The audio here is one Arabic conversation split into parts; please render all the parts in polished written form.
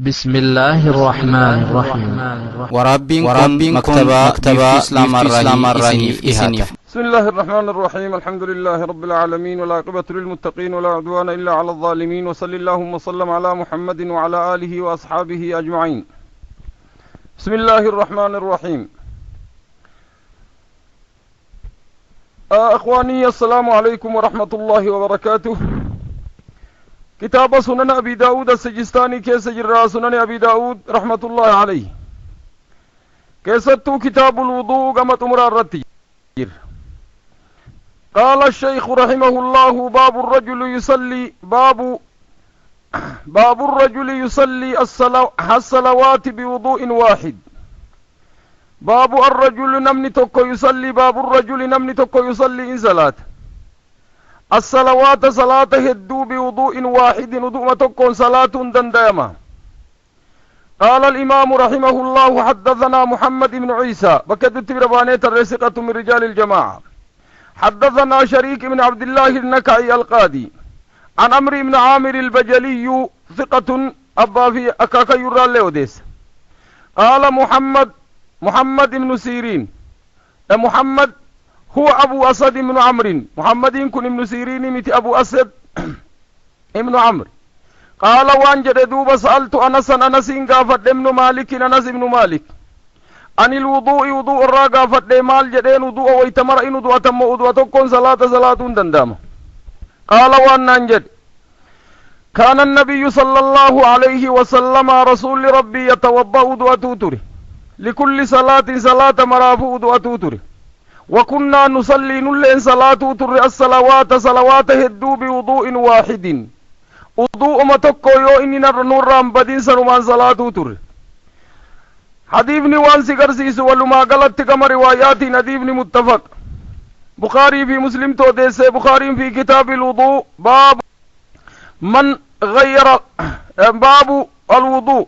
بسم الله الرحمن الرحيم وربكم مكتبة إسلام الرحيم بسم الله الرحمن الرحيم. الحمد لله رب العالمين والعاقبة للمتقين ولا عدوان إلا على الظالمين، وصل اللهم وسلم على محمد وعلى آله وأصحابه أجمعين. بسم الله الرحمن الرحيم. أخواني السلام عليكم ورحمة الله وبركاته. كتاب سنن أبي داود السجستاني كيس جرى سنن أبي داود رحمة الله عليه كيستو كتاب الوضوء قمت أمر الرتي. قال الشيخ رحمه الله: باب الرجل يصلي باب الرجل يصلي الصلوات بوضوء واحد. باب الرجل نمني توكو يصلي، باب الرجل نمني توكو يصلي إن صلاة الصلوات صلاة هدو بوضوء واحد، وضوء تكون صلاة دنداما. قال الإمام رحمه الله: حدثنا محمد بن عيسى بكدت بربانية الرسقة من رجال الجماعة. حدثنا شريك بن عبد الله النكعي القاضي عن عمرو بن عامر البجلي ثقة أبا في أكاكا يرى ليوديس. قال محمد بن سيرين، محمد هو أبو أسد بن عمرو، محمد كن ابن سيرين مت أبو أسد ابن عمرو. قال وانجد دوب سألت أنس قافت ابن مالك، أنس بن مالك عن الوضوء وضوء الراقا فتح مال جدين وضوء ويتمر إن وضوء تم وضوء تكون صلاة دندام. قال وان انجد كان النبي صلى الله عليه وسلم رسول ربي يتوضأ وضوء توتر لكل صلاة مراف وضوء توتر، وكنا نصلي نلين صلاة توتر الصلوات هدو بوضوء واحد، وضوء ما تكو يو إننا نرام بدين سنمان صلاة توتر. حديثني وان سيقرسيس ولما قلت كما روايات نديبني متفق. بخاري في مسلم توديس، بخاري في كتاب الوضوء باب الوضوء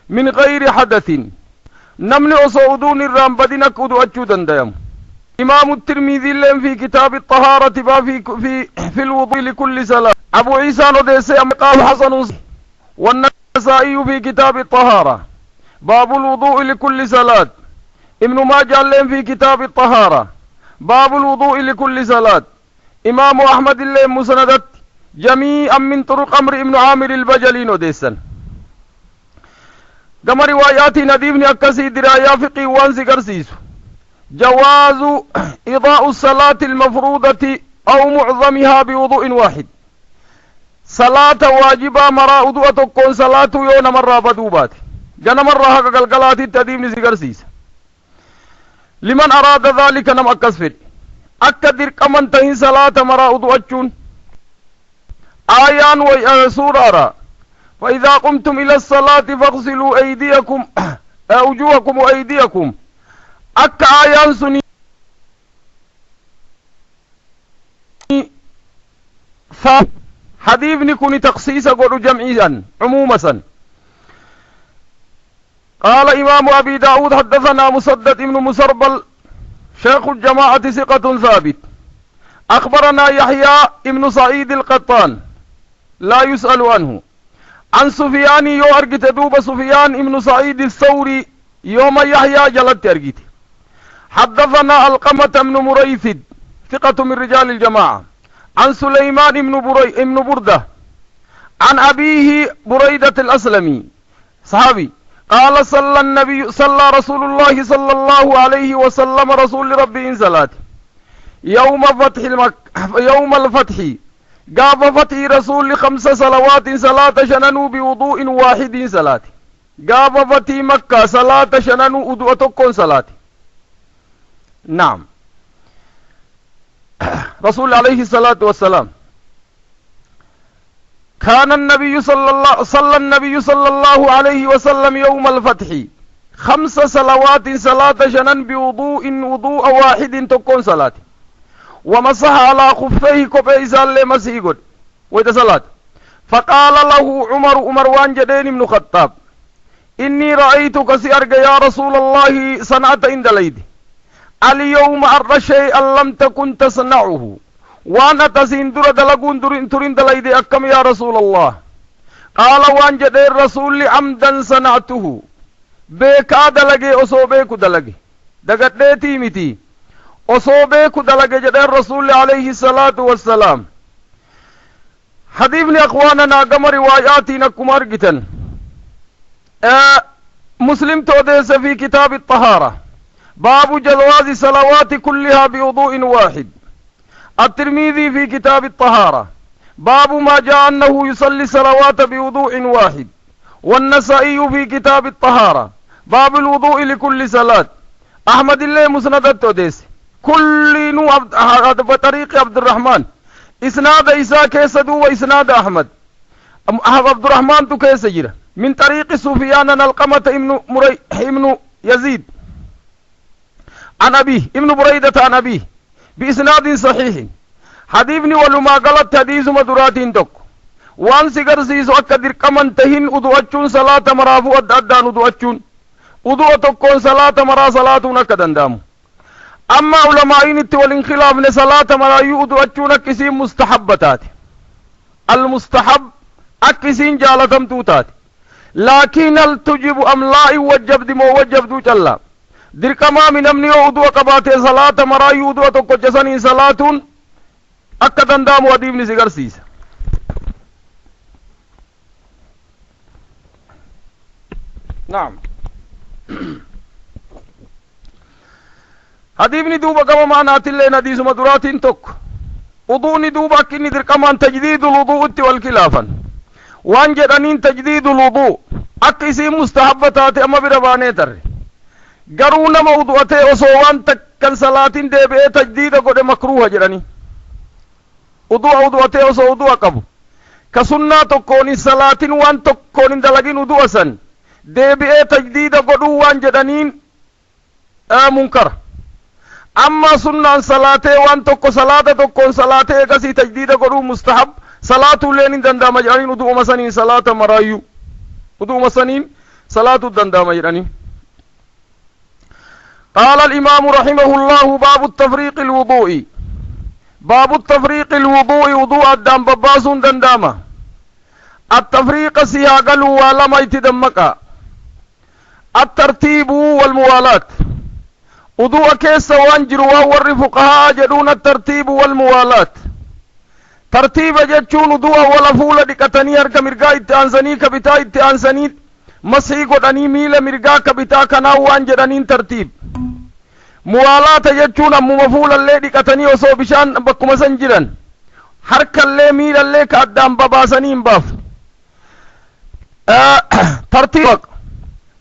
من غير حدث، نمني أصودون الرام بدينك ودو أجودا ديم. إمام الترمذي لهم في كتاب الطهارة في الوضوء لكل صلاة. أبو عيسى نديس قال حسن، والنسائي في كتاب الطهارة باب الوضوء لكل صلاة. ابن ماجه لهم في كتاب الطهارة باب الوضوء لكل صلاة. إمام أحمد لهم مسندت جميعا من طرق عمرو بن عامر البجلي نديسا. كما روايات نديبني أكسي درايا فقه وانسي قرسيسو جواز إضاء الصلاة المفروضة أو معظمها بوضوء واحد. صلاة واجبة مرا وضوء تكون صلاة يون مرة بدوبات جنا مرة حق قلقلات التديم نزيقرسيس. لمن أراد ذلك نم أكسفر أكدر كمن تهي صلاة مرا وضوء أجون آيان وسورة. فإذا قمتم إلى الصلاة فاغسلوا أيديكم وجوهكم وأيديكم أكا آيان سني حديثني كوني تقصيصا قولوا جمعيا عموما. قال إمام أبي داود حدثنا مسدد ابن مسربل شيخ الجماعة ثقة ثابت. أخبرنا يحيى ابن سعيد القطان لا يسأل عنه عن سفيان يو أرقت دوب سفيان ابن سعيد الثوري يوم يحيى جلت أرقت. حدثنا القمة بن مريثد ثقة من رجال الجماعة عن سليمان ابن بردة عن أبيه بريدة الأسلمي صحابي قال صلى رسول الله صلى الله عليه وسلم رسول ربي إن صلاة يوم الفتح قاب فتح رسول 5 صلوات صلاة شننو بوضوء واحد صلاة. قاب فتح مكة صلاة شننو وضوء تكون صلاة. نعم. رسول عليه الصلاة والسلام كان النبي صلى الله عليه وسلم يوم الفتح 5 صلوات صلاة شنن وضوء واحد تكون صلاة. ومسح على خفيه كبيزال لمسيقود ويت صلاة. فقال له عمر وان جدين بن خطاب: إني رأيتك سيارك يا رسول الله صنعت عند ليدي اليوم أرى شيئا لم تكن تصنعه وأنا تسين در دلقون ترين دليدي أكم يا رسول الله. قال وانجد الرسول عمدا صنعته بيكا دلقي أصو بيكو دلقي دقتيتي متي أصو بيكو دلقي جد الرسول عليه الصلاة والسلام. حديثني أخواننا قم رواياتنا كمار جتن مسلم توديس في كتاب الطهارة باب جواز صلوات كلها بوضوء واحد. الترمذي في كتاب الطهارة باب ما جاء أنه يصلي صلوات بوضوء واحد. والنسائي في كتاب الطهارة باب الوضوء لكل صلاة. أحمد الله مسند التوديس كل نوع بطريق عبد الرحمن إسناد إساء كيسدو وإسناد أحمد. عبد الرحمن تو كيس جرى من طريق سفيان القمة ابن يزيد عن أبيه ابن بريدة عن أبيه بإسناد صحيح. حديثني ولما قالت حديث مدرات تك وان سيغر سيسو أكدر كمن تهين أدوأتشون صلاة مرافو أدان أدوأتشون أدوأتكون صلاة مرا صلاة نكدن دامو. أما علماء نت والانخلاف لصلاة مرايو أدوأتشون كسين مستحبتات المستحب أكسين جالتم توتات لكن هل تجب أم لا وجب دمو وجب دو چلا دركما من أمني أدوأ قبات صلاة مرايو أدوأتكو جسنين صلاة أكدن دامو أديبني سيغر سيس. نعم حديثني دوبا كما معنات اللي نديس مدرات تك وضوء دوبا كني در كمان تجديد الوضوء والخلافا وان جدانين تجديد الوضوء أكسي مستحبتات أما برباني تر قرونا موضوعته وصوان تكن صلاة ديبئة تجديد قد مكروه جراني وضوعته وصوضوع قبو كسنة تكوني صلاة وان تكوني دلقين وضوء سن ديبئة تجديد قد وان جدانين منكر. أما سنة صلاة وان تكو صلاة تكون صلاة كسي تجديد قدو مستحب صلاة لين دندا مجرانين ودو مسانين صلاة مرايو ودو مسانين صلاة دندا مجرانين. قال الإمام رحمه الله باب التفريق الوضوء باب التفريق الوضوء وضوء الدم بباس دنداما. التفريق سياقل ولما يتدمك الترتيب والموالاة وضوء كيس وانجر وور فقهاء جدون الترتيب والموالاة. ترتيب جتشون وضوء ولا فول دكتني أرك مرقا اتانساني كبتا اتانساني مسيح قدني ميل مرقا كبتا كنا وانجرانين ترتيب. موالاة جتشون أمو مفول اللي دكتني وصو بشان بكم سنجران حرك اللي ميل اللي كأدام بباسانين باف. ترتيب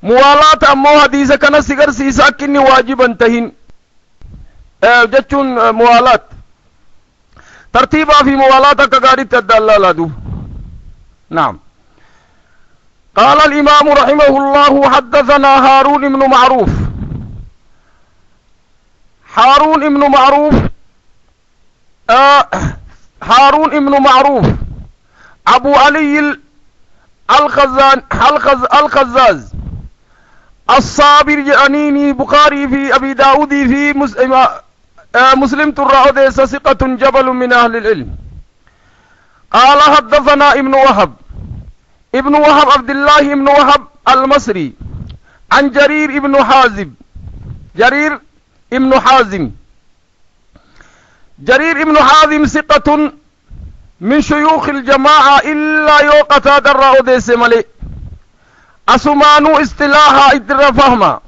موالاة أمو حديثة كان سيغر سيسا كني واجبا تهين جتشون موالاة ترتيبا في موالاة كغاري تدلال دو. نعم. قال الإمام رحمه الله حدثنا هارون بن معروف هارون بن معروف أبو علي الخزاز الصابر جانيني بخاري في أبي داود في مسلم ترى ثقة جبل من أهل العلم. قال حدثنا ابن وهب عبد الله ابن وهب المصري عن جرير ابن حازم ثقة من شيوخ الجماعة إلا يوقتا در أوديس ملي أسمانو استلاحا إدر فهما.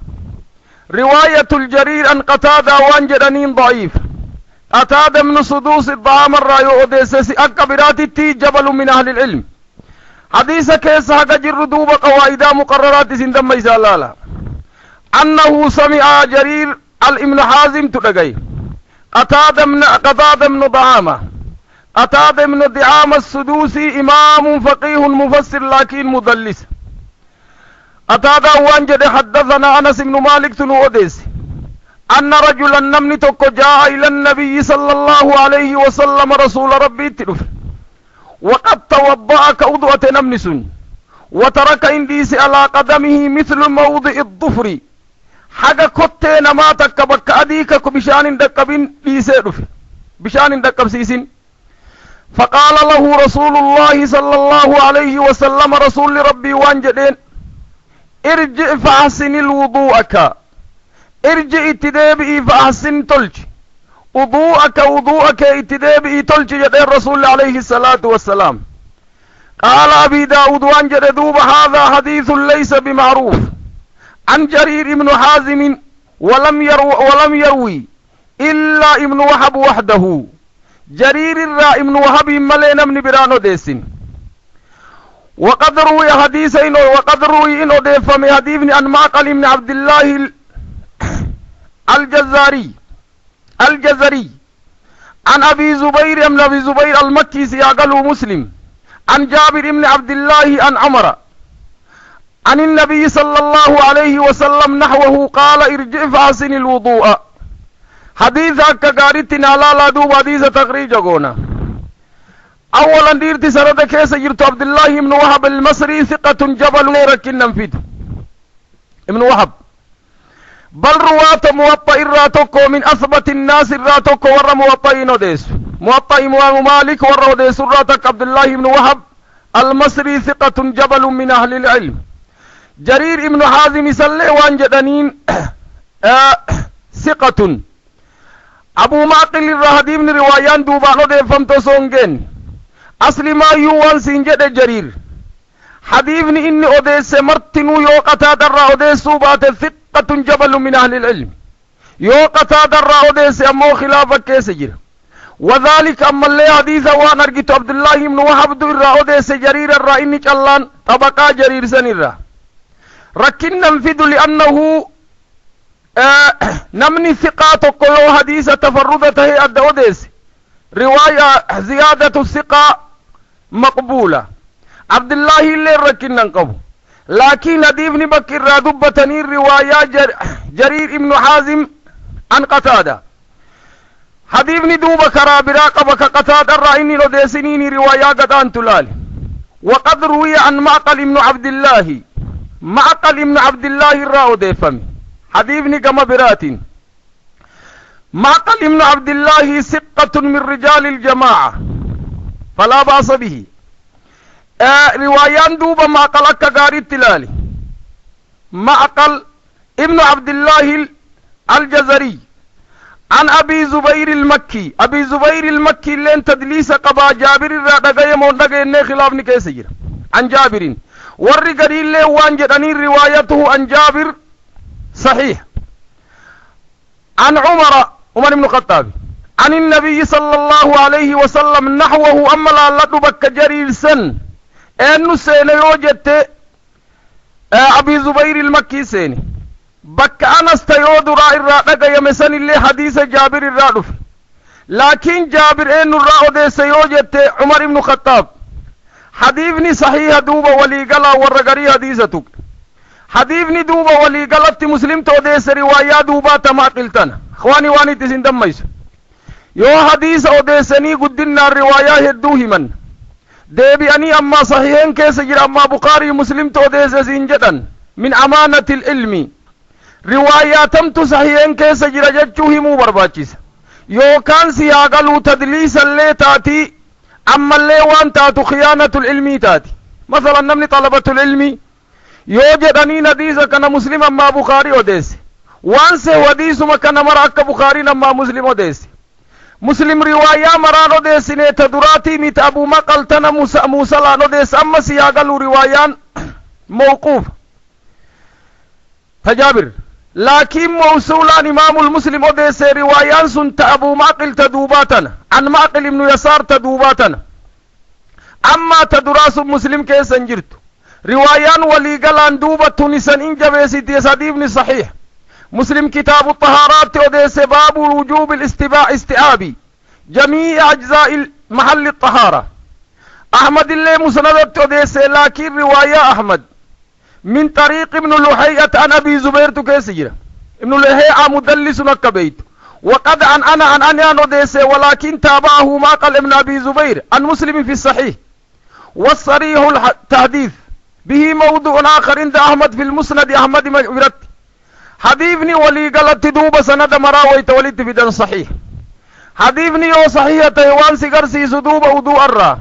رواية الجرير أن قتادة وانجرانين ضعيف. قتادة من صدوس الضعام الرأيو أوديسي أكبرات التي جبل من أهل العلم. حديث كيس حق جردوب قوائد مقررات سندم إزالالا أنه سمع جرير الابن حازم تلقي قتادة من ضعامة قتادة من دعامة السدوسي إمام فقيه مفسر لكن مدلس. قتادة وانجد حدثنا أنس بن مالك تنوديس أن رجلا نمني تكو جاء إلى النبي صلى الله عليه وسلم رسول ربي تلف وقد توضأ كوضوة نمنس وترك انديس على قدمه مثل موضع الظفر حاجة كتين ما تكبك أديك بشان دكبين ديسي بشان دكب سيسين. فقال له رسول الله صلى الله عليه وسلم رسول ربي وانجدين ارجع فأحسن الوضوءك ارجع اتدابئي فأحسن تلج وضوءك اتدابئي تلج جدين رسول عليه الصلاة والسلام. قال أبي داود وانجد دوب هذا حديث ليس بمعروف عن جرير بن حازم ولم يروي إلا ابن وهب وحده. جرير الرا ابن وهب ملينا من برانو ديسين. وقد روي حديثين وقد روي إنه ديف من حديث عن معقل بن عبد الله الجزري عن أبي زبير بن أبي زبير المكي سياقله مسلم عن جابر بن عبد الله عن عمر عن النبي صلى الله عليه وسلم نحوه قال ارجع فأحسن الوضوء. حديث أكا قارتنا لا دوب حديث تخريج قونا. أولا ديرت سرد كيس جرت عبد الله بن وهب المصري ثقة جبل ركن ننفذ ابن وهب بل رواة موطئ الراتوكو من أثبت الناس الراتوكو ور موطئين وديس موطئ إمام مالك ور وديس الراتك عبد الله بن وهب المصري ثقة جبل من أهل العلم. جرير ابن حازم سلي وانجدنين ثقة. أبو معقل الرهدي من روايان دوبانو دي فمتو سونجين أصل ما يوان سنجد جرير حديثني إني أديس مرتنو يوقتا در أديسو بات ثقة جبل من أهل العلم يوقتا در أديس أمو خلافة كيس جير. وذلك أما اللي حديثة وانا رجيت عبد الله بن وهب دو الرا أديس جرير الرا إني چلان طبقا جرير سن الرا ركن ننفذ لأنه نمني ثقات كل حديث تفردته أدى أديس رواية زيادة الثقة مقبولة. عبد الله اللي ركن ننقبه لكن ابن بكر دبتني الرواية جرير ابن حازم عن قتادة حديثني دوب كرا براقبك قتادة الرأيني لديسنيني رواية قدان تلالي. وقد روي عن معقل ابن عبد الله الرأو ديفمي حديثني كما براتين. معقل ابن عبد الله ثقة من رجال الجماعة فلا بأس به. روايان دوبا معقل أكا التلالي معقل ابن عبد الله الجزري عن أبي زبير المكي لين تدليس قبا جابر الرادقية موندقية إنه خلافني كيسجر عن جابر والرقري اللي وانجدني روايته عن جابر صحيح. عن عمر بن الخطاب عن النبي صلى الله عليه وسلم نحوه أما لا لدبك جرير سن أنه سين يوجد أبي زبير المكي سين بك أنس تيود رأي الرادق يمسن اللي حديث جابر الرادف لكن جابر أنه الرأود سيوجد عمر بن الخطاب حديثني صحيح دوبا ولي قلا ورقري حديثتك حديثني دوبا ولي قلت مسلم توديس رواية دوبا تما قلتنا اخواني واني تسين دميس يو حديث اوديسني قدنا الرواية هدوه من ديبي أني أما صحيحين كيس جرى أما بخاري مسلم توديس زنجدا من أمانة العلم رواياتم صحيحين كيس جرى ججوه مو برباچيس يو كان سياقلو تدليس اللي تاتي أما اللي وان تاتو خيانة العلمي تاتي مثلا نمني طلبة العلمي يوجد أني نديسة كان مسلم أما بخاري وديس وانسه وديس مكان مراك بخاري نما مسلم وديس مسلم رواية مرانو ديس نيت دراتي ميت أبو مقل تنا موسى لانو ديس أما سياقلو روايان موقوف تجابر لكن موصولان إمام المسلم وديس روايان سنت أبو مقل تدوباتنا عن مقل بن يسار تدوباتنا أما تدراس مسلم كيس انجرت روايان وليقلان دوبة تونسان انجبسي تيساديبني صحيح مسلم كتاب الطهارات وديس باب وجوب استئابي جميع أجزاء محل الطهارة أحمد اللي مسندت وديس لكن رواية أحمد من طريق ابن لحيئة عن أبي زبير تكيسجر ابن لحيئة مدلس نكبيت وقد عن أنا وديس ولكن تابعه ما قال ابن أبي زبير عن مسلم في الصحيح والصريح التحديث به موضوع آخر عند أحمد في المسند أحمد مجبرت حديثني ولي قلت دوب سند مراويت ولد في دن صحيح حديثني يو صحيحة وان سيقرسي سدوب وضوء الرا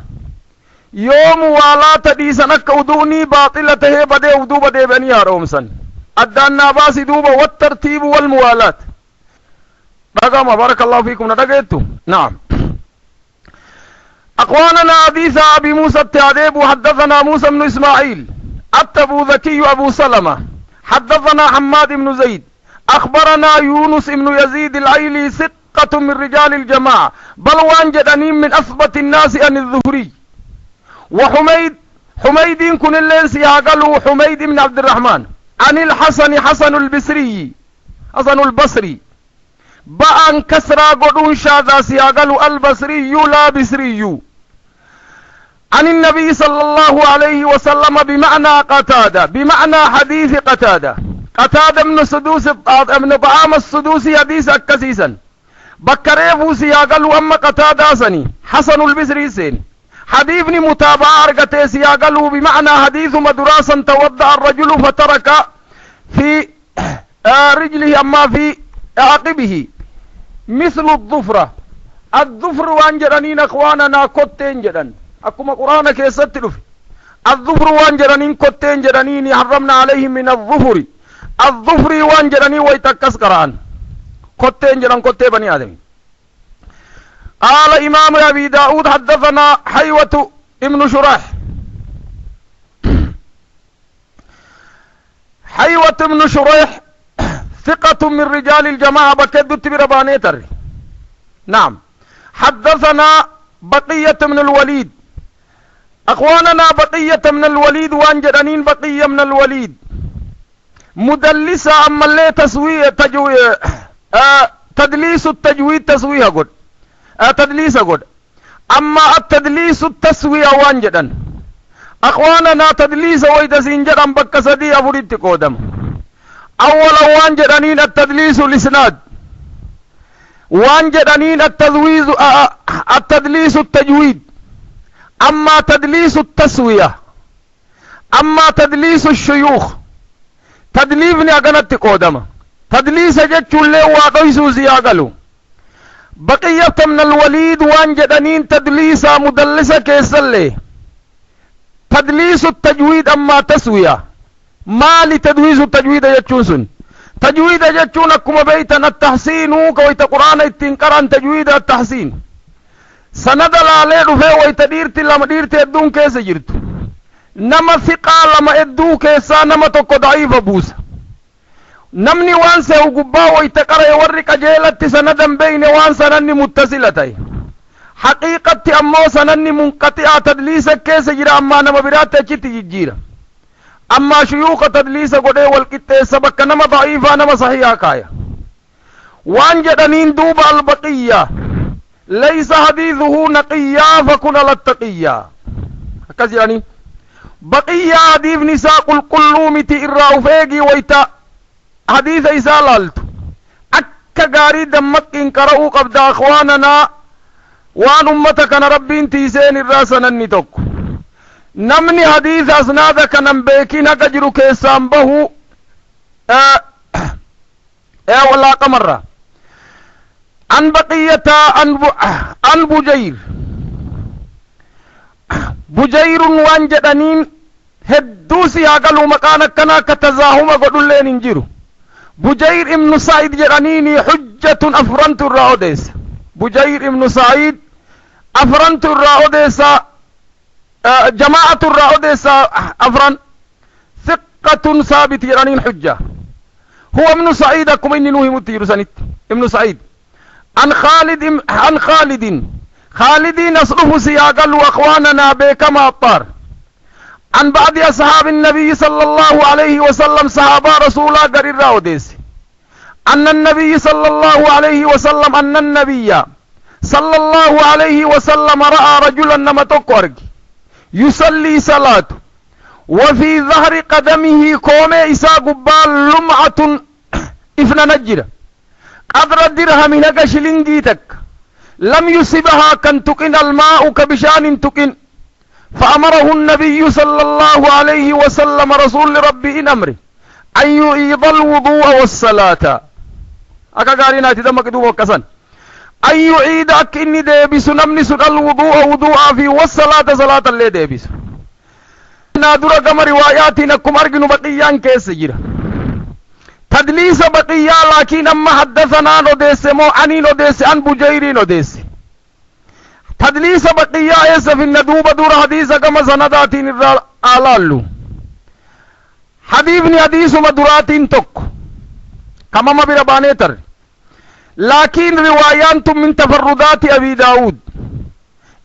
يوم ولا تديسنك وضوءني باطلة بدي وضوء بدي بني هارومسن أدانا باسي دوبا والترتيب والموالاة رقم بارك الله فيكم ندقيتو نعم أخواننا حديث أبي موسى التعذيب وحدثنا موسى بن إسماعيل أبو ذكي أبو سلمة حدثنا حماد بن زيد أخبرنا يونس بن يزيد العيلي ثقة من رجال الجماعة بل وانجدني من أثبت الناس عن الظهري حميد كن الليل سياقلوا حميد بن عبد الرحمن عن الحسن حسن البصري بأن كسرى قدون شاذا سياقلوا البصري لا بصري عن النبي صلى الله عليه وسلم بمعنى قتادة بمعنى حديث قتادة من طعام السدوسي حديث أكسيسا بكريفو سياقلوا أما قتادة سني حسن البصري سين حديثني متابعة أرقته سياقلوا بمعنى حديث مدراسا توضأ الرجل فترك في رجله أما في عقبه مثل الظفرة وانجرانين أخواننا كتين جران أكما قرآن كيست لفي الظفر وانجرانين كتين جرانين حرمنا عليهم من الظفر وانجرانين ويتكس قرآن كتين جران كتين بني آدم قال إمام أبي داود حدثنا حيوة ابن شريح حيوة ابن شريح ثقة من رجال الجماعة بكدت بربانيتر نعم حدثنا بقية من الوليد أخواننا بقية من الوليد وانجرانين بقية من الوليد مدلسة أما اللي تدليس التجويد تسويها قد تدليس قد أما التدليس التسوية وانجران أخواننا تدليس ويدسين جران بكسدي أفريد قودم أولا وانجرانين التدليس الإسناد وانجرانين التدليس التجويد أما تدليس التسوية أما تدليس الشيوخ تدليفني أغنت قودم تدليس جتشو اللي وادويسو زياغلو بقية من الوليد وانجرانين تدليس مدلسة كيسلي تدليس التجويد أما تسوية ما لتدويز التجويد يجتون تجويد يجتون كما بيتنا التحسين كويت قرآن التنكران تجويد التحسين سند الالي رفع ويتديرت لما ديرت يدون كيس جرت نما ثقا لما ادو كيسا نما تقو ضعيف بوس نمني وانسه وقبا ويتقر يورك جيلت سندا بين وانسا نني متصلتي حقيقة أمو سنني منقطعة تدليس كيس جرا أما نما برات تجيتي جيرا أما شيوخ تدليس قده والكتة سبك نما ضعيفة نما صحيحة كايا وانجدنين دوب البقية ليس حديثه نقيا فكن للتقيا هكذا يعني بقية حديث نساق القلوم تئراو فيقي ويتا حديث إسالالت أكا غاري دمك انكرأو قبض أخواننا وان أمتك ربين تيسين الراسنا النتوك نمني حديث أسناد كنن بيكين أجر كيسان به ولا قمر عن بقية عن بجير وانجدنين هدوسي أقلوا مكانك كنا كتزاهم قدوا لين انجروا بجير ابن سعيد جرانيني حجة أفرنت الرأوديس بجير ابن سعيد أفرنت الرأوديس جماعة الرأوديس أفرن ثقة ثابت جرانين حجة هو ابن سعيد أكم إني نوهم التيرسانيت ابن سعيد عن خالد نصرف سياقل وأخواننا بكما الطار عن بعض أصحاب النبي صلى الله عليه وسلم صحابة رسولا قرر الرأوديس أن النبي صلى الله عليه وسلم رأى رجلا نمتقرق يصلي صلاة وفي ظهر قدمه كوم إسا قبال لمعة إفن نجرة قدر الدرهم نقشلنجيتك لم يصبها كان تقن الماء كبشان تقن فأمره النبي صلى الله عليه وسلم رسول ربي إن أمره أن يعيد الوضوء والصلاة أكا قارينا تدمك دوبا كسن أن يعيد أكني ديبس نمنس الوضوء وضوءا في والصلاة صلاة اللي ديبس نادر كما رواياتنا أرجن بقيان كيس جرا تدليس بقيا لكن أما حدثنا نديس مو عني نديس عن بجيري نديس تدليس بقيا إيس في الندوب دور حديث كما سنداتين الرالالو حبيبني حديث مدراتين تك كما ما بربانيتر لكن روايات من تفردات أبي داود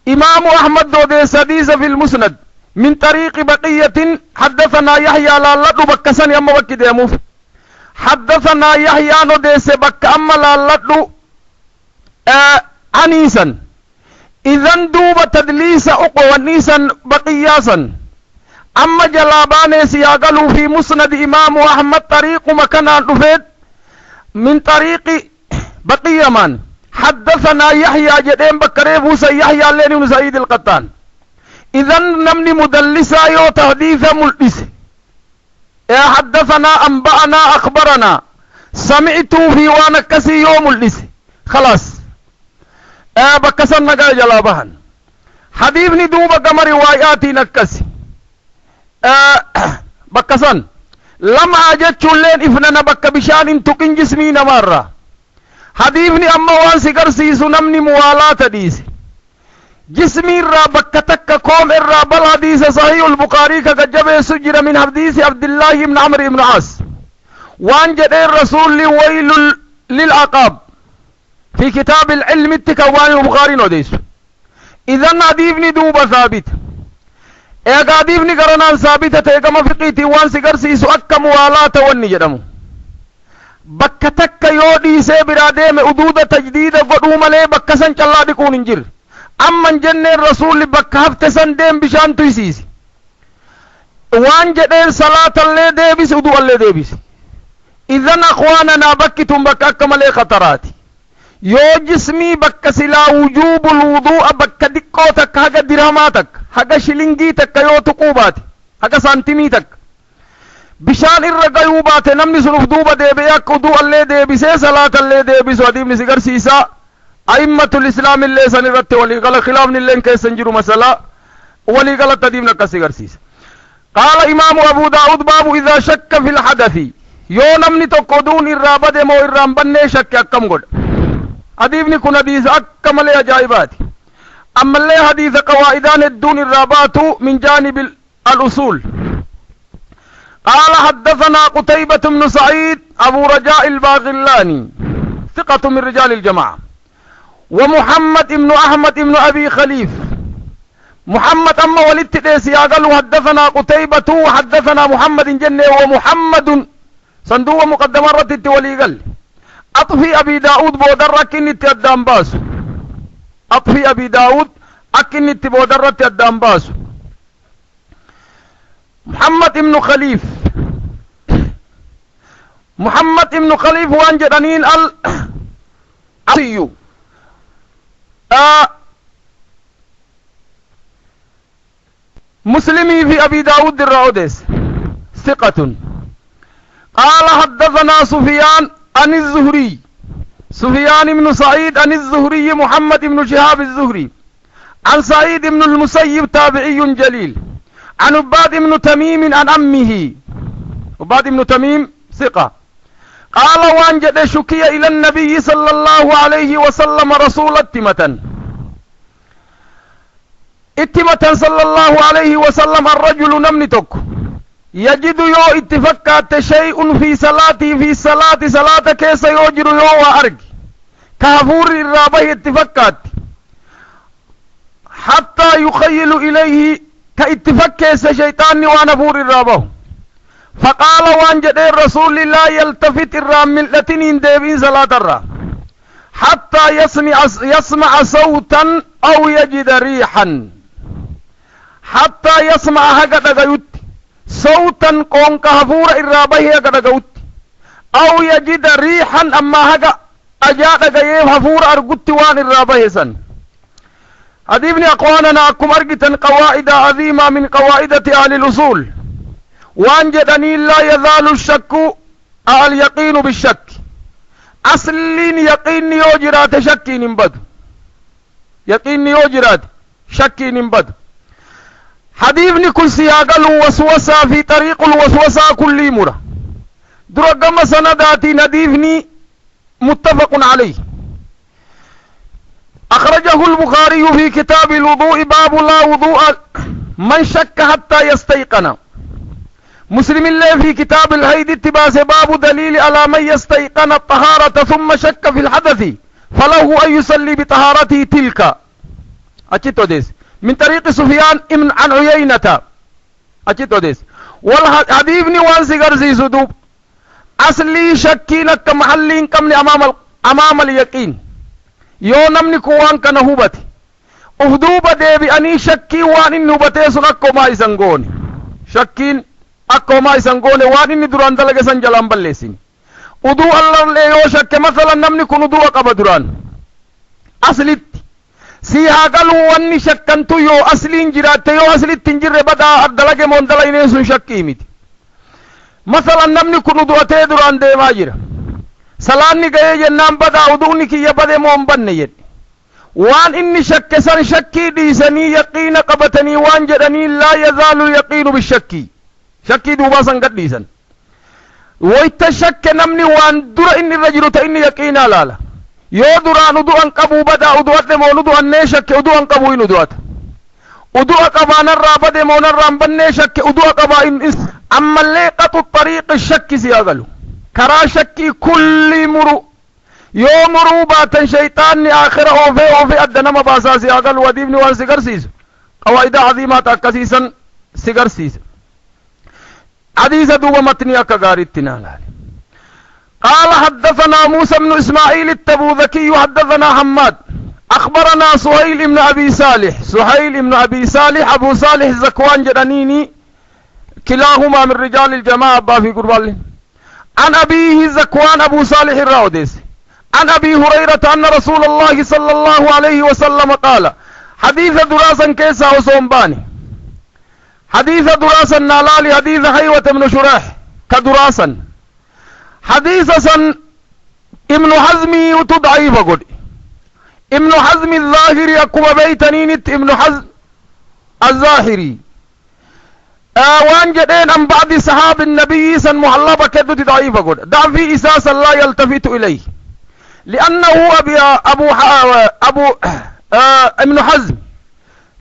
إمام أحمد دوديس حديث في المسند من طريق بقية حدثنا يحيى لا لدو بكسن يما بكي ديموف حدثنا يحيى نديس بك أما لا لدو عنيسا إذن دوب تدليس أقوى نيسا بقياسا أما جلابان سياقلوا في مسند إمام أحمد طريق مكان دفيد من طريق بقية من حدثنا يحيى جدين بكريبوس يحيى لين سعيد القطان إذن نمني مدلسا يو تحديث ملتس حدثنا أنبأنا أخبرنا سمعت في وانا كسي يوم ملتس خلاص بكسن نقا جلابهن حديثني دوبا كما رواياتي نكسي بكسن لما أجدت لين إفننا بك بشان تقن جسمي نمارا حديثني أما وان سيقرسي سنمني موالات ديس جسمي را بك تك كوم الرا بل حديث صحيح البخاري كجب سجر من حديث عبد الله بن عمرو بن عاص وان جد الرسول ويل للعقاب في كتاب العلم التكوان البخاري نوديس إذن حديثني دوبا ثابت حديثني قرنان ثابتة تيكما فقيتي وان سيقرسي أكا موالات واني جدمو bakka takka yoo dhiisee biraa deeme uduuda tajdiida godhuu malee bakka san callaa dhiquun hin jirre amman jenneen rasuulli bakka hafte san deem bishaan tuysiisi waan jedheen salaatallee deebisi udu'allee deebisi idan akhwaananaa bakki tun bakka akka malee khataraati yoo jismii bakka silaa wujuubul wudu'a bakka diqqoo takka haga dirhamaa takka haga shilingii takka yoo tuquu baate haga saantimii takka bishaan irra gayuu baate namni sun uf duuba deebi'ee akka udu'allee deebisee salaatallee deebisu hadiisni si garsiisa a'immatul islaamillee san irratti waliigala khilaafnilleen keessan jiru masalaa waliigalatti hadiisni akkas garsiisa qaala imaamu abuu daawud baabu idhaa shakka fil hadathi yoo namni tokko uduun irraa bade moo irraan bannee shakke akkam godha hadiisni kun hadiisa akka malee ajaa'ibaati ammallee hadiisa qawaa'idaan hedduun irraa baatu min jaanibil al-usuul قال حدثنا قتيبة بن سعيد أبو رجاء الباغلاني ثقة من رجال الجماعة ومحمد بن أحمد بن أبي خليف محمد أما ولدت ديسي قالوا حدثنا قتيبة وحدثنا محمد جنة ومحمد صندوق مقدمة رتت ولي قال أطفي أبي داود بودر أكنت الدام باسو أطفي أبي داود أكنت بودر رتت الدام باسو محمد بن خليف محمد بن خليف وان جدانين العصي مسلمي في أبي داود الرعودس ثقة قال حدثنا سفيان عن الزهري سفيان بن سعيد عن الزهري محمد بن شهاب الزهري عن سعيد بن المسيب تابعي جليل عن عباد بن تميم عن أمه عباد بن تميم ثقة قال وانجد شكي إلى النبي صلى الله عليه وسلم رسول اتمة صلى الله عليه وسلم الرجل نمنتك يجد يو اتفكات شيء في صلاتي في صلاة كيس يوجر يو وأرق كافور الرابه اتفكات حتى يخيل إليه كاتفكيس شيطان ونفور الرابه فقال وانجد الرسول لا يلتفت الرامل لتنين ديبين صلاة الرا حتى يسمع صوتا أو يجد ريحا حتى يسمع هكذا يوت صوتا قون كهفور الرابه هكذا يوت أو يجد ريحا أما هكذا أجاد غيب هفور أرقوت وان الرابه سن هذه ابن أقواننا أكم أرقتا قواعد عظيمة من قواعد أهل الأصول وأنجدني لا يزال الشك اليقين بالشك أصلين يقين يوجرات شكين انبد يقين يوجرات شكين انبد حديثني كل سياق الوسوسة في طريق الوسوسة كل مرة درقم سنداتي نديفني متفق عليه أخرجه البخاري في كتاب الوضوء باب لا وضوء من شك حتى يستيقن مسلم الله في كتاب الهيد اتباس باب دليل على من يستيقن الطهارة ثم شك في الحدث فله أن يصلي بطهارته تلك أجيتو ديس من طريق سفيان ابن عن عيينة أجيتو ديس والحديثني وان سيغرزي سدوب أصلي شكينك كمحلين كمني أمام اليقين yoo namni kun waan kana hubate uf duuba deebi'anii shakkii waan inni hubatee sun akka homaa isan goone shakkiin akka homaa isan goone waan inni duraan dalage san jalaan balleessini uduu allallee yoo shakke masalan namni kun uduu qaba duraan aslitti si haa galuu wanni shakkantu yoo asliin jiraatte yoo aslitti hin jirre badaa dalage moon dalayneen sun shakkii miti masalan namni kun udu'atee duraan deemaa jira salaanni ga'ee jennaan badaa uduunni kiyya bade moon banne jedhe waan inni shakke san shakkii dhiisanii yaqiina qabatanii waan jedhanii laa yazaalu yaqiinu bishakkii shakkii duubaa san gad dhiisan wayta shakke namni waan dura inni irra jiru ta inni yaqiinaa laala yoo duraan udu'an qabuu badaa udu'adhe moon udu'annee shakke udu'an qabuu in udu'ata udu'a qabaanarraa bade moonarraan bannee shakke udu'a qabaa in ammallee qaxu xariiqi shakki si agalu karaa shakkii kulli muru yoo muruu baatan shayxaanni aakhira oofee adda nama baasaa si agalu wadiifni waan si garsiisu qawaa'ida aziimaata akkasiisan si garsiisa حديث دوبا متني أكغارتنا لالي قال حدثنا موسى بن إسماعيل التبوذكي حدثنا حماد أخبرنا سهيل بن أبي صالح أبو صالح زكوان جرانيني كلاهما من رجال الجماعة في قربال عن أبيه زكوان أبو صالح الراوديس عن أبي هريرة أن رسول الله صلى الله عليه وسلم قال حديث دراسا كيسا وصومباني حديث دراسا نالالي حديث حيوة بن شريح كدراسا حديثا ابن حزمي وتضعيف قد ابن حزم الظاهري أكما بيتنينت ابن حزم الظاهري وان جدين عن بعض صحاب النبي سن محلبة كدو تضعيف قد دع في إساسا لا يلتفت إليه لأنه أبو ابن حزم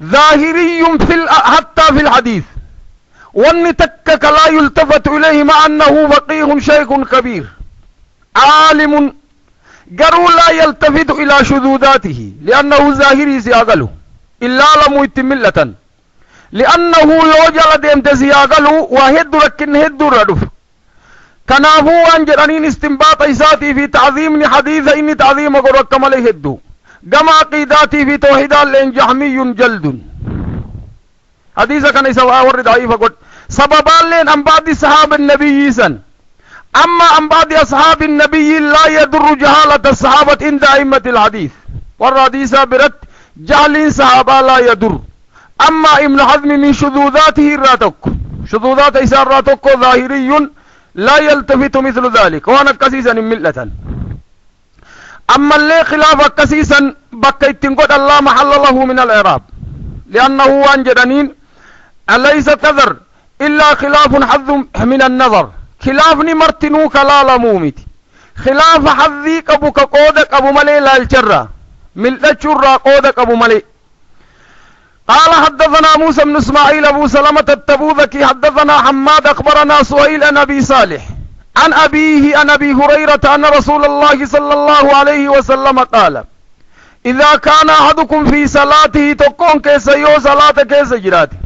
ظاهري حتى في الحديث والنتكك لا يلتفت إليه مع أنه فقيه شيخ كبير عالم قروا لا يلتفت إلى شذوذاته لأنه ظاهري سياغله إلا لم يتملة لأنه يوجل ديمت سياغله وهد لكن هد ردف كنافو أنجرانين استنباط إساتي في تعظيم حديث إن تعظيم قرق ملي هدو كما عقيداتي في توحيدات لين جهمي جلد حديثة كان يسوى ورد ضعيفة قد سببان لين عن بعض صحاب النبي سن أما عن بعض أصحاب النبي لا يضر جهالة الصحابة عند أئمة الحديث والحديثة برد جهل صحابة لا يضر أما ابن حزم من شذوذاته الراتك شذوذات إسار راتك ظاهري لا يلتفت مثل ذلك وانا كسيسا ملة أما اللي خلاف كسيسا بكيتن قد الله محل له من الإعراب لأنه وانجدنين أليس تذر إلا خلاف حظ من النظر خلافني مرتنو كلا مومت خلاف حظي كبوك قودك أبو ملي لا الجرة ملت شرى قودك أبو ملي قال حدثنا موسى بن إسماعيل أبو سلمة التبوذكي حدثنا حماد أخبرنا سهيل عن أبي صالح عن أبيه عن أبي هريرة أن رسول الله صلى الله عليه وسلم قال إذا كان أحدكم في صلاته تكون كيس يو صلاة كيس جراته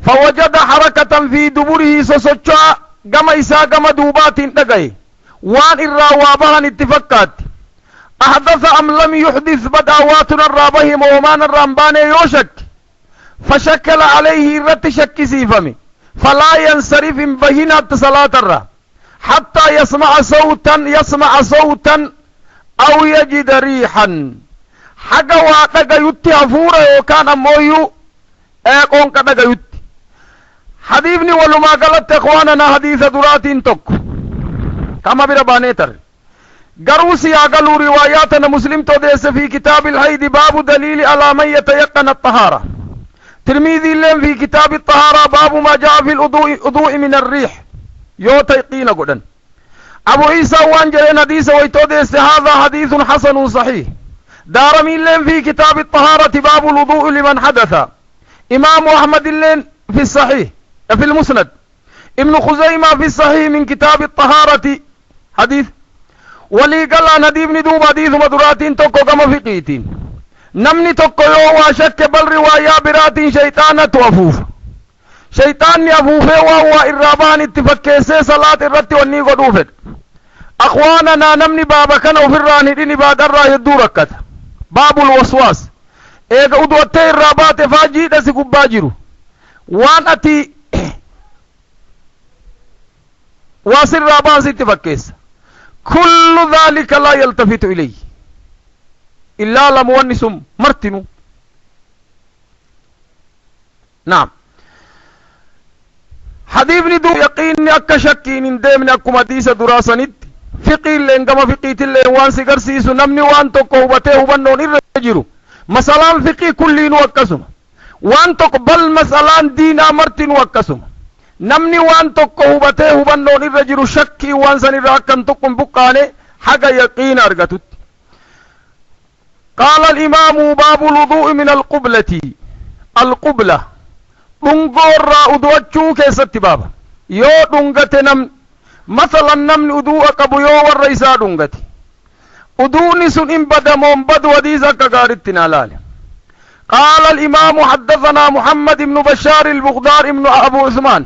فوجد حركة في دبره سسوچا كما إسا كما دوبات تقي وان الراوابها اتفقات أحدث أم لم يحدث بداواتنا الرابهم ومان الرمبان يوشك فشكل عليه رت شك سيفمي فلا ينصرف بهنة صلاة الرا حتى يسمع صوتا أو يجد ريحا حقا واقا يتي أفورا وكان مويو ايقون كدا يتي حديثني ولما قالت اخواننا حديث درات تك كما بربانيتر قروسي أقلوا رواياتنا مسلم توديس في كتاب الحيد باب دليل على من يتيقن الطهارة. ترمذي لهم في كتاب الطهارة باب ما جاء في الوضوء من الريح يو تيقين قدن. أبو عيسى وانجل حديث ويتوديس هذا حديث حسن صحيح. دارمي لهم في كتاب الطهارة باب الوضوء لمن حدث. إمام أحمد لهم في الصحيح في المسند. ابن خزيمة في الصحيح من كتاب الطهارة حديث. ولي قال عن حديث ندوب حديث مدراتين توكو كما فقيتين. نمني توكو يو وشك بل رواية براتين شيطانة وفوف. شيطان يفوفه وهو الرابان اتفكيسي صلاة الرت والني قدوفت. أخواننا نمني بابا كان وفراني ديني بعد الراه الدوركت. باب الوسواس. ايقا ادوتي الرابات فاجي دسي قباجرو. وان اتي واسر رابان ستفكيس. كل ذلك لا يلتفت إليه إلا لمونس مرتن. نعم حديث ندو يقين أكا شكين ديمن أكو مديسة دراسة ند فقه لين كما فقه تلين وان سيقر سيسو نمني وان توقو بته بنون الرجيرو مسالان فقه كلين وكسم وان تقبل مسالان دينا مرتن وكسم namni waan tokko hubatee hubannoon irra jiru shakkii waan san irraa akkan tokkon buqqaane haga yaqiina argatutti. qaala alimaamu baabu lwuduu'i min alqublati. alqubla dhungoorraa udu'achuu keessatti baaba. yoo dhungate namni masalan namni udu'a qabu yoo warra isaa dhungate udu'ni sun in badamoon badu hadiis akka gaaritti naa laale. قال الإمام حدثنا محمد بن بشار البغدار بن أبو عثمان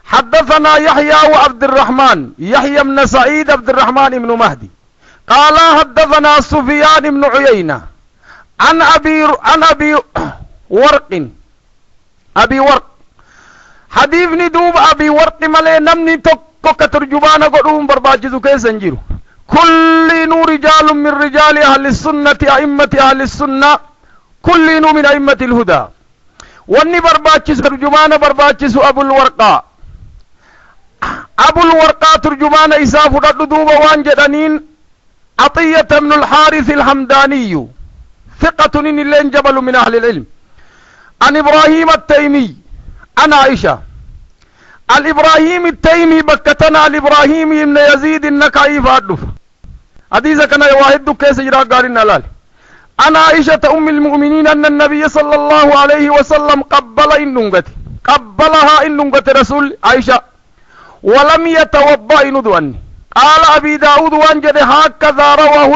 حدثنا يحيى وعبد الرحمن يحيى بن سعيد عبد الرحمن بن مهدي قال حدثنا سفيان بن عيينة عن أبي ورق حديث ندوب أبي ورق ملي نمني توك ترجمان قدوم برباجزو كيسنجيرو كل رجال من رجال أهل السنة أئمة أهل السنة كل من أئمة الهدى واني برباجز ترجمان برباجز أبو الورقاء أبو الورقاء ترجمان إساف ردوب وانجدنين عطية بن الحارث الحمداني ثقة اللين جبل من أهل العلم عن إبراهيم التيمي عن عائشة. الإبراهيم التيمي بكتنا الإبراهيم بن يزيد النكعي فادف حديثة كان يواهد كيس جراء قارن لال. أنا عائشة أم المؤمنين أن النبي صلى الله عليه وسلم قبلها إن ننغت رسول عائشة ولم يتوضأ ندوان. قال أبي داود وانجد هكذا رواه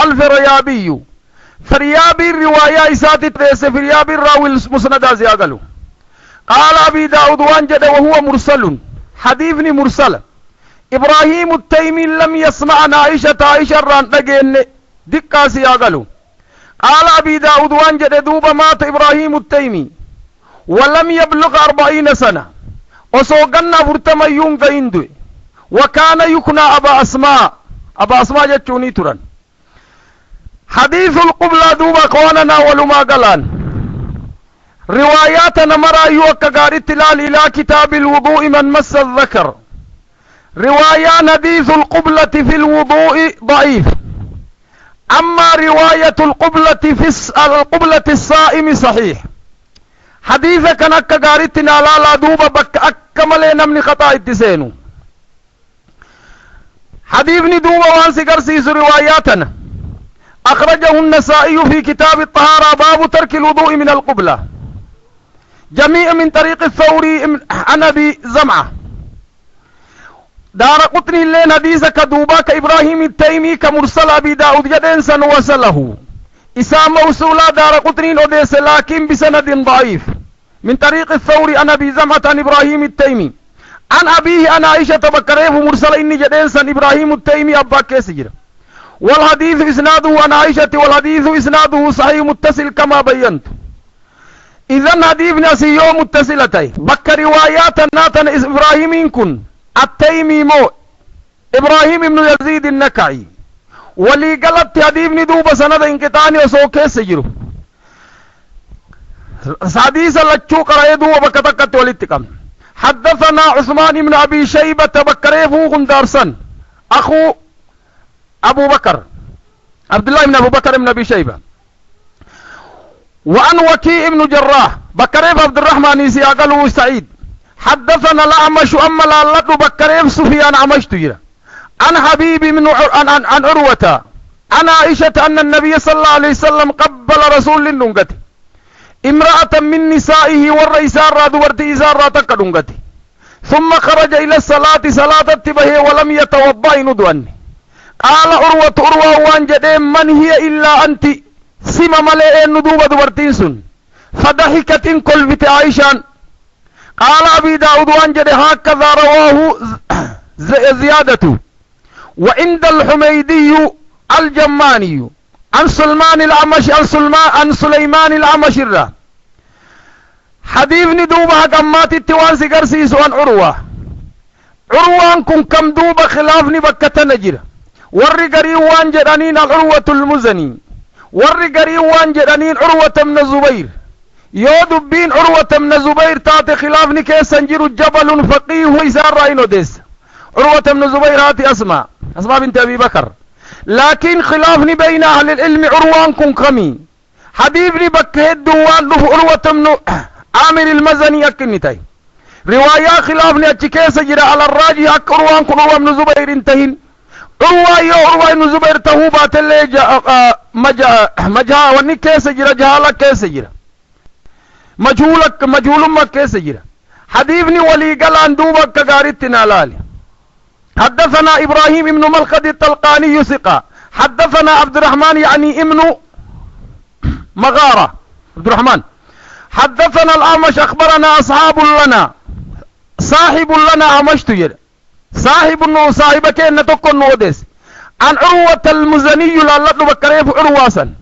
الفريابي. فريابي الرواية إساتي تريس فريابي الراوي المسندة زياقلو. قال أبي داود وانجد وهو مرسل حديثني مرسل. إبراهيم التيمي لم يسمع عائشة ران لقين دكا زياقلو. قال أبي داود وانجد دوب مات إبراهيم التيمي ولم يبلغ 40 سنة وسوقنا فرتما يونغ اندوي وكان يكنى أبا أسماء جتشوني تران. حديث القبلة دوب قواننا ولما قلان رواياتنا مرا يوكا قارت لال إلى كتاب الوضوء من مس الذكر. روايان حديث القبلة في الوضوء ضعيف. أما رواية القبلة الصائم صحيح. حديث كان أكا قارتنا لا دوبا بك أكمل نمني خطا اتسينو. حديث ندوبا وانسي قرسيس رواياتنا أخرجه النسائي في كتاب الطهارة باب ترك الوضوء من القبلة جميع من طريق الثوري عن أبي زمعة. دار قطني اللين حديث كدوبا كإبراهيم التيمي كمرسل أبي داود جدنسا وصله إسام موصولا دار قطني أديس لكن بسند ضعيف من طريق الثوري عن أبي زمعة عن إبراهيم التيمي عن أبيه عن عائشة بكريه مرسل إني جدنسا إبراهيم التيمي أبا كيسجر. والحديث إسناده عن عائشة والحديث إسناده صحيح متصل كما بينت. إذن حديث نسيو متصلتين بك روايات ناتن إبراهيم كن التيمي مو إبراهيم بن يزيد النكعي ولي قلت حديث ندوب سند انقطاني وسوكي سجرو حديث لچو قرأيدو وبكتكت والاتقام. حدثنا عثمان بن أبي شيبة بكريفو غندارسن أخو أبو بكر عبد الله بن أبو بكر بن أبي شيبة. وعن وكيع بن جراح بكريف عبد الرحمن سياقله سعيد حدثنا الأعمش أما لالت بكريف سفيان عمشت جرا عن حبيب بن عن عروة عن عائشة أن النبي صلى الله عليه وسلم قبل رسول لنغتي امرأة من نسائه والرئيسار دورتي إزار تكدنغتي ثم خرج إلى الصلاة صلاة التبه ولم يتوضأ ندواني. قال عروة وان جدين من هي إلا أنت سما ملئ ندوب دورتين سن فضحكت كل بت عائشة. قال أبي داود وان جدين هكذا رواه زيادة. وعند الحميدي الجماني عن سلمان العمش عن سليمان العمش حديث ندوبها قمات التوان سيقرسيس عن عروة كن كم دوب خلافني بكة نجر والرقري وان جرانين العروة المزني والرقري وان جرانين عروة من الزبير يودب بين عروة من الزبير تات خلافني كيس انجر جبل فقيه ويسار رأينو ديس عروة من الزبير هاتي أسماء بنت أبي بكر لكن خلافني بين أهل العلم عروان كن كمي حبيبني بكهد دوان عروة من عامر المزني أكنتي رواية خلافني أتكيس جرى على الراجي أك عروان كن عروة من زبير انتهين عروة من زبير تهوبات اللي مجها واني كيس جرى جهالك كيس جرى مجهول ما كيس جرى حبيبني ولي قال أن دوبك كغارتنا لالي. حدثنا إبراهيم بن ملقد الطلقاني ثقة حدثنا عبد الرحمن يعني ابن مغارة عبد الرحمن حدثنا الأعمش أخبرنا أصحاب لنا صاحب لنا عمشت جد صاحبك إن تكون نودس عن عروة المزني لالت بكريف عرواسا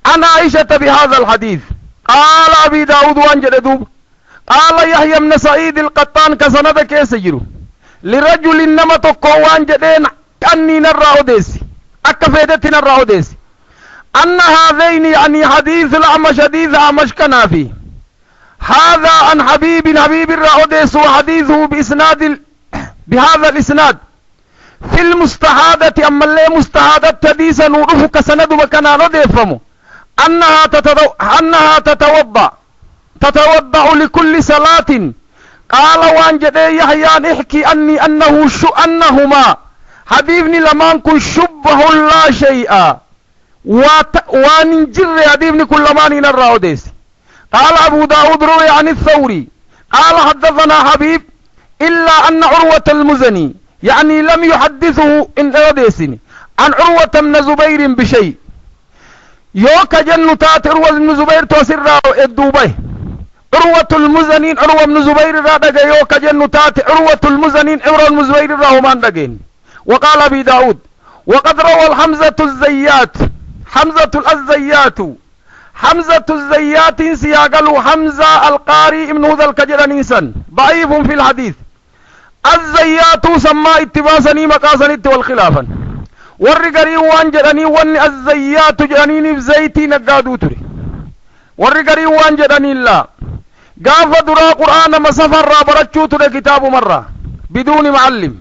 عن عائشة بهذا الحديث. قال أبي داود وانجل دوب قال يحيى بن سعيد القطان كسند كيس جرو لرجل إنما تقوان جدين أني نرى أديسي أكفيدت نرى أديسي أن هذين يعني حديث الأعمش حديث أعمش كنافي هذا عن حبيب الرأوديس وحديثه بهذا الإسناد في المستحادة أما اللي مستحادة حديثا نوره كسند وكنا ندفمه أنها تتوضأ لكل صلاة. قال وان جدي يحيى احكي أني أنهما حبيبني لما نكون شبه لا شيء وانجر حبيبني كل ما نرى وديس. قال أبو داود روي عن الثوري قال حدثنا حبيب إلا أن عروة المزني يعني لم يحدثه إن وديسني عن عروة من زبير بشيء يوكا جنتات عروة من زبير توسر الدوبي عروة المزنين عروة من زبير رادق يوكا جنتات عروة المزنين عروة من زبير راهمان دقين. وقال أبي داود وقد روى حمزة الزيات سياقلوا حمزة القاري ابن ذا الكجرانيسا ضعيف في الحديث. الزيات سمى اتباسني مقاسني والخلافا والرقري وان جراني وان الزيات جرانيني بزيتي نقادو تري والرقري وان جراني الله قاف درا قرآن مسافر رابرتشو تري كتاب مرة بدون معلم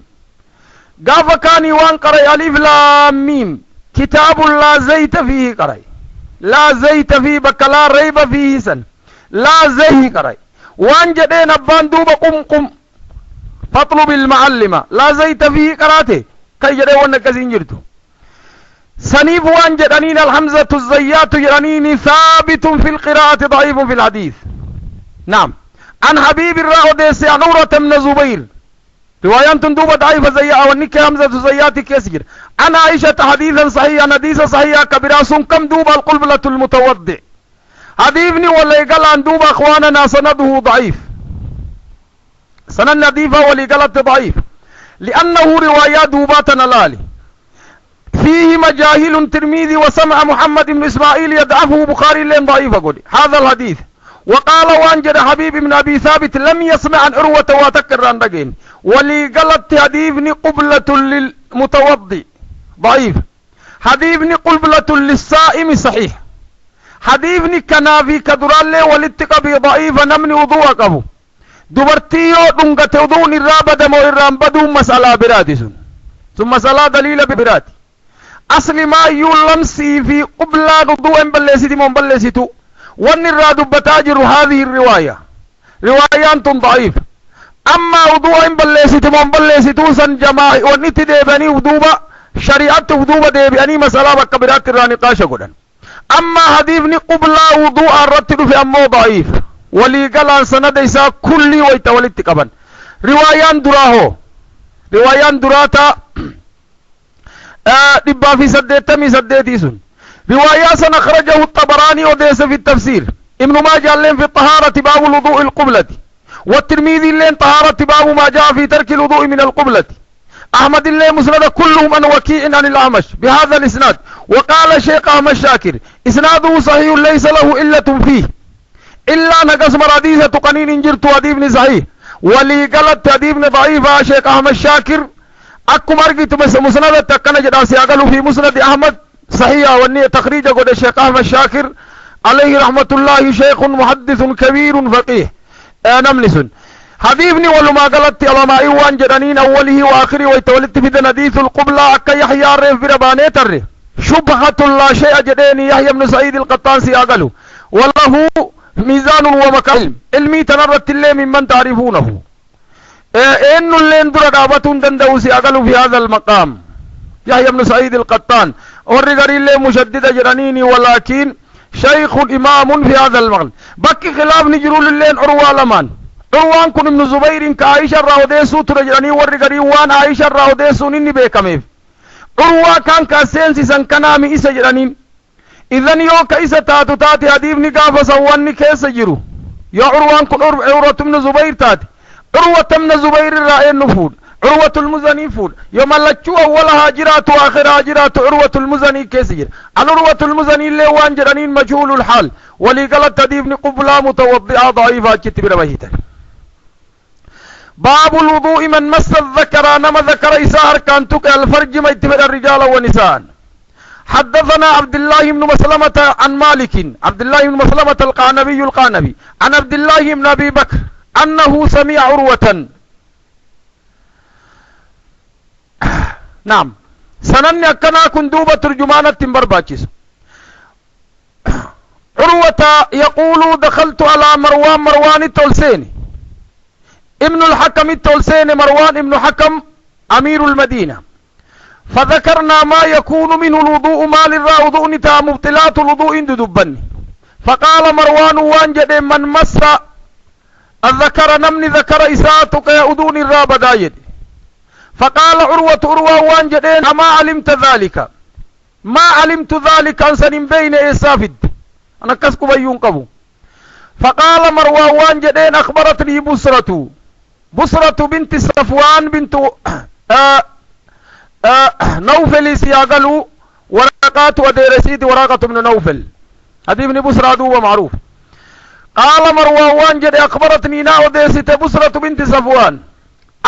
قاف كاني وان قرأي ألف لام ميم كتاب لا زيت فيه قرأي لا زيت فيه بك لا ريب فيه سن لا زيه قرأي وان جدين أبان دوب قم فاطلب المعلمة لا زيت فيه قراته كي جدين وانا كزين جرتو سنيف وان جدانين الحمزة الزيات جدانين ثابت في القراءة ضعيف في الحديث. نعم عن حبيب الرأوديس عن عروة من زبير روايان تندوب ضعيفة زيها والنكي حمزة الزيات كيسجر عن عائشة حديثا صحيحا حديثا صحيحا كبراسون كم دوب القلبلة المتوضع حديثني ولا يقال عن دوب أخواننا سنده ضعيف سند نظيفة ولا يقال ضعيف لأنه روايات دوباتنا لالي فيه مجاهل ترمذي وسمع محمد بن إسماعيل يدعفه بخاري لين ضعيفة قولي هذا الحديث. وقال وانجد حبيب من أبي ثابت لم يسمع عن عروة واتكر عن دقين ولي قلت حديثني قبلة للمتوضي ضعيف حديثني قبلة للصائم صحيح حديثني كنافي كدرالي والاتقى ضعيف نمني وضوءك أبو دبرتيو دنگت وضوء الرابد مو الرام بدو مسألة براتي ثم مسألة دليل براتي أصل ما يلمسي في قبل وضوء بلسيتي من بلسيتو وان الراد بتاجر هذه الرواية روايات ضعيف. أما وضوء بلسيتي من بلسيتو سن جماعي ونتي ديباني وضوبة شريعة وضوبة ديباني مسألة بكبرات الرانقاشة قدن. أما حديثني قبل وضوء الرتل في أمو ضعيف ولي قال سند إساء كل ويتولد كبن. روايان دراتا دبا في سدتمي سدتيسون. رواية سنخرجه الطبراني وديس في التفسير. ابن ماجه لين في الطهارة باب الوضوء القبلة، والترمذي لين طهارة باب ما جاء في ترك الوضوء من القبلة، أحمد لين مسند كلهم عن وكيع عن الأعمش بهذا الإسناد. وقال شيخ أحمد شاكر إسناده صحيح ليس له إلة فيه إلا نقص مراديثة قنين جرت وديبن صحيح ولي قالت وديبن ضعيفة. شيخ أحمد شاكر أكو مرقت مسند تكنا جداسي أقلوا في مسند أحمد صحيح والنية تخريج قد الشيخ أحمد شاكر عليه رحمة الله شيخ محدث كبير فقيه نملس حبيبني ولما قالت علماء وان جرانين أوله وآخره ويتولد في نديث القبلة أكا يحيى الرئيف برباني تره شبهة لا شيء جديني يحيى بن سعيد القطان سيأقله وله ميزان ومكالم علمي تنرت اللي ممن تعرفونه إنه اللي اندر دابتون دندو سيأقله في هذا المقام يحيى بن سعيد القطان ورقر اللي مشدد جرانيني ولكن شيخ إمام في هذا المقام بكي خلاف نجرول اللين عروة لمان عروان كن ابن زبير كعائشة راوديسو ترجراني ورقري وان عائشة راوديسو نيني بيكميف عروة كان كاسينسي سنكنامي إسا جرانين إذن يو كإسا تاتو تاتي عديبني قافة سواني كيسا جرو يو عروان كن عروة ابن زبير تاتي عروة ابن زبير الرائي النفود عروة المزني فود يوم اللجو أولها جرات وآخرها جرات عروة المزني كيسجر عروة المزني اللي وان جرانين مجهول الحال ولي قالت تديبني قبلا متوضئة ضعيفة كتب ربهيتا. باب الوضوء من مس الذكر نما ذكر إساء كان تك الفرج ما يتبع الرجال والنساء. حدثنا عبد الله بن مسلمة عن مالك عبد الله بن مسلمة القعنبي عن عبد الله بن أبي بكر أنه سمع عروة نعم سنني أكنا كندوبة ترجمانة تنبرباكس عروة يقول دخلت على مروان التولسيني ابن الحكم التولسيني مروان ابن حكم أمير المدينة فذكرنا ما يكون منه الوضوء ما للرا وضوء نتا مبطلات الوضوء دبني فقال مروان وانجد من مس الذكر نمني ذكر إساءتك يأذون الراب دايد فقال عروة وانجدين ما علمت ذلك ما علمت ذلك أنسن بين إسافد أنا كسكو بيونقبو فقال مروان وانجدين أخبرتني بسرة بنت صفوان بنت نوفل سياقلو ورقات وديرسيد ورقة من نوفل هذه ابن بسرة دو معروف. قال مروان وانجد أخبرتني ناوديسة بسرة بنت صفوان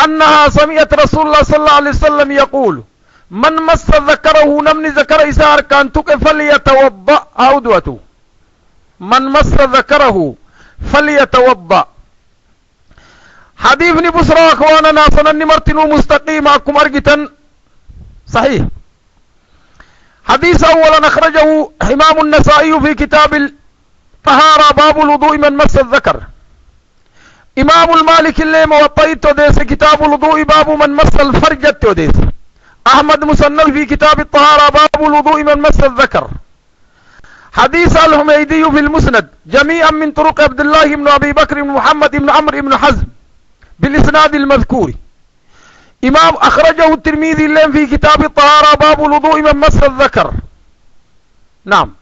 أنها سمعت رسول الله صلى الله عليه وسلم يقول من مس ذكره نمني ذكر إسار كان تك فليتوضأ عودوته من مس ذكره فليتوضأ. حديث بسرى أخواننا سنن مرتن مستقيم أكم أرجتا صحيح. حديث أولا أخرجه إمام النسائي في كتاب الطهارة باب الوضوء من مس الذكر. إمام المالك اللي موطيت وديس كتاب الوضوء باب من مس الفرج وديس. أحمد مسنف في كتاب الطهارة باب الوضوء من مس الذكر. حديث الحميدي في المسند جميعا من طرق عبد الله بن أبي بكر بن محمد بن عمرو بن حزم بالإسناد المذكور. إمام أخرجه الترمذي اللين في كتاب الطهارة باب الوضوء من مس الذكر. نعم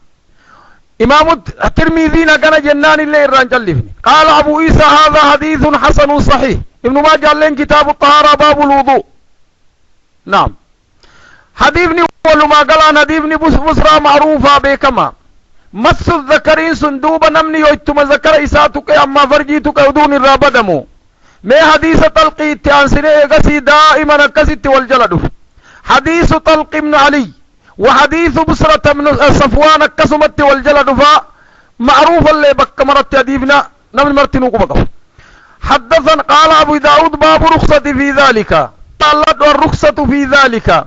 إمام الترمذي كان جنان اللي الرانجلفني. قال أبو عيسى هذا حديث حسن صحيح. ابن ماجه اللين كتاب الطهارة باب الوضوء. نعم حديثني ولما قال عن حديثني بسرى معروفة بكما مس الذكرين صندوبا نمني ويتم ذكر إساتك أما فرجيتك ودون الرابدمو ما حديث تلقي التانسنة قسي دائما كسيت والجلد. حديث طلق بن علي وحديث بسرة بن صفوان كسمت والجلد معروف اللي بك مرت يديبنا نمن مرتنوك بقف. حدثا قال أبو داود باب رخصة في ذلك قالت والرخصة في ذلك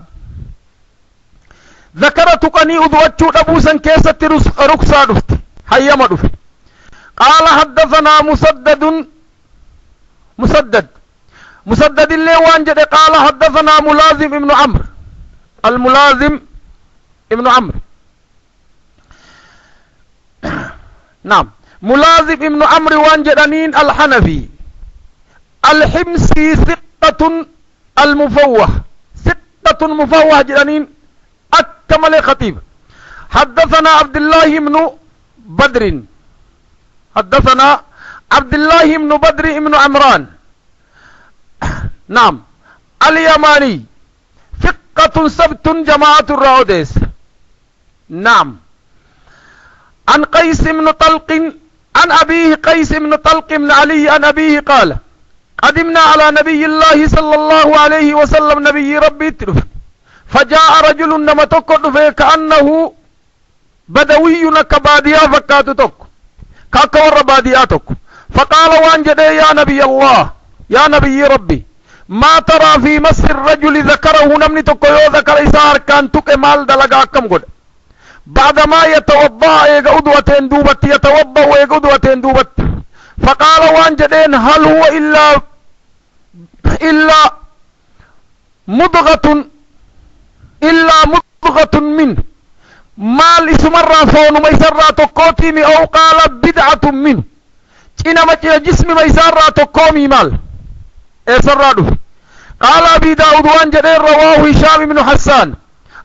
ذكرت قني أدوتشو أبوسا كيسة ركسا دفت حيما دفت قال حدثنا مسدد اللي وانجد قال حدثنا ملازم ابن عمرو الملازم ابن عمرو نعم ملازم ابن عمرو وانجدنين الحنفي الحمصي ثقة المفوه ثقة مفوه جدنين أكمل خطيب حدثنا عبد الله بن بدر حدثنا عبد الله بن بدر بن عمران نعم اليماني ثقة سبت جماعة الرعوديس نعم عن قيس بن طلق عن أبيه قيس بن طلق بن علي عن أبيه قال قدمنا على نبي الله صلى الله عليه وسلم نبي ربي تلف فجاء رجل نما تقر كأنه بدوي كباديا فكات تك كاكور باديا تك فقال وانجد يا نبي الله يا نبي ربي ما ترى في مس الرجل ذكره نمني تكو ذكر إسار كان تك مال دلقا كم قد بعدما يتوضا يقودوتين دوبت يتوضا ويقودوتين دوبت فقال وانجدين هل هو إلا مضغة منه مال اسمر فون ميسر تقوتيمي أو قال بدعة منه إنما جسم ميسر تقومي مال سرادو قال أبي داود وانجدين رواه هشام بن حسان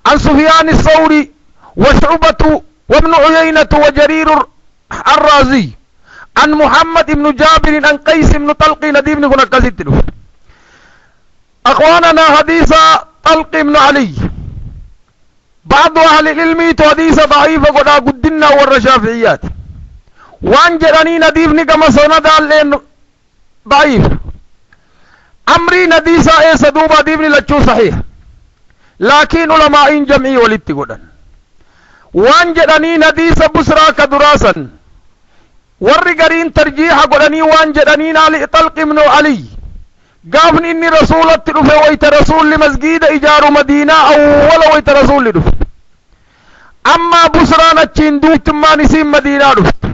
عن سفيان الثوري وشعبة وابن عيينة وجرير الرازي عن محمد بن جابر عن قيس بن طلق ندي بن كنكزتلو أخواننا حديث طلق بن علي بعض أهل العلم حديث ضعيف قد قدنا والرشافعيات وان جراني ندي بن كما سند ضعيف أمري ندي سائر سدوبا دي بن لتشو صحيح لكن علماء جمعي ولتقودن وان جراني ندي سبسرا كدراسا warri gariin tarjiiha godhanii waan jedhaniin ali xalq ibnu ali gaafni inni rasuulatti dhufe wayta rasuulli masgiida ijaaru madiinaa awwala wayta rasuulli dhufe ammaa busraan achiin duutummaan isiin madiinaa dhufte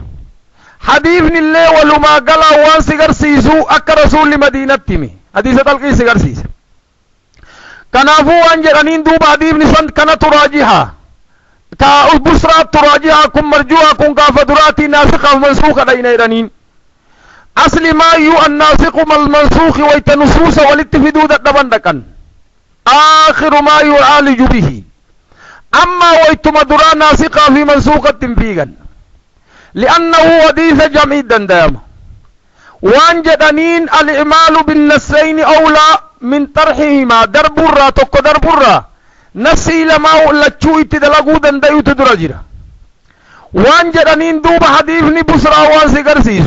hadiifni illee walumaa galaa waan si garsiisu akka rasuulli madiinatti hime hadiisa xalqii si garsiise kanaafuu waan jedhaniin duuba hadiifni san kanatu raajihaa ka busra turajiha kun marjuha kun kafadurati nasikha mansukha dainaidanin asli ma yu an-nasikh mal mansukh wa tanusus wal ittifidud dabandakan akhiru ma yu'alij bihi amma wa itmadura nasikha fi mansukhatin figan لأنه حديث جمعي دندام وانجدنين الإعمال بالنسين أولى من طرحهما دربرا تكو دربرا نسي لما لچو اتدلقو دندايو تدرجر وانجدنين دوب حديثني بسرا وانسي قرسيس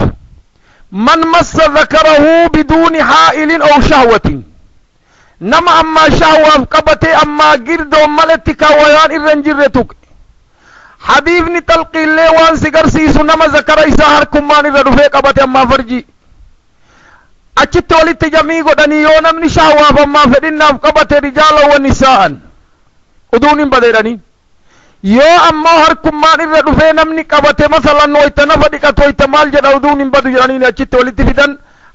من مس ذكره بدون حائل أو شهوة نما أما شهوة قبتي أما قرد وملتك ويان الرنجرتك حبيبني تلقي اللي وان سيقر سيسو نما ذكر إساهر كماني ردفه قبتي أما فرجي أجت ولت جميع دني يونم نشاوا فما فدنا قبتي رجالا ونساء أدونين بديراني يو أما هر كماني ردفه نمني قبتي مثلا ويتنفدك تويتمال جد أدونين بدو جراني أجت ولت فدن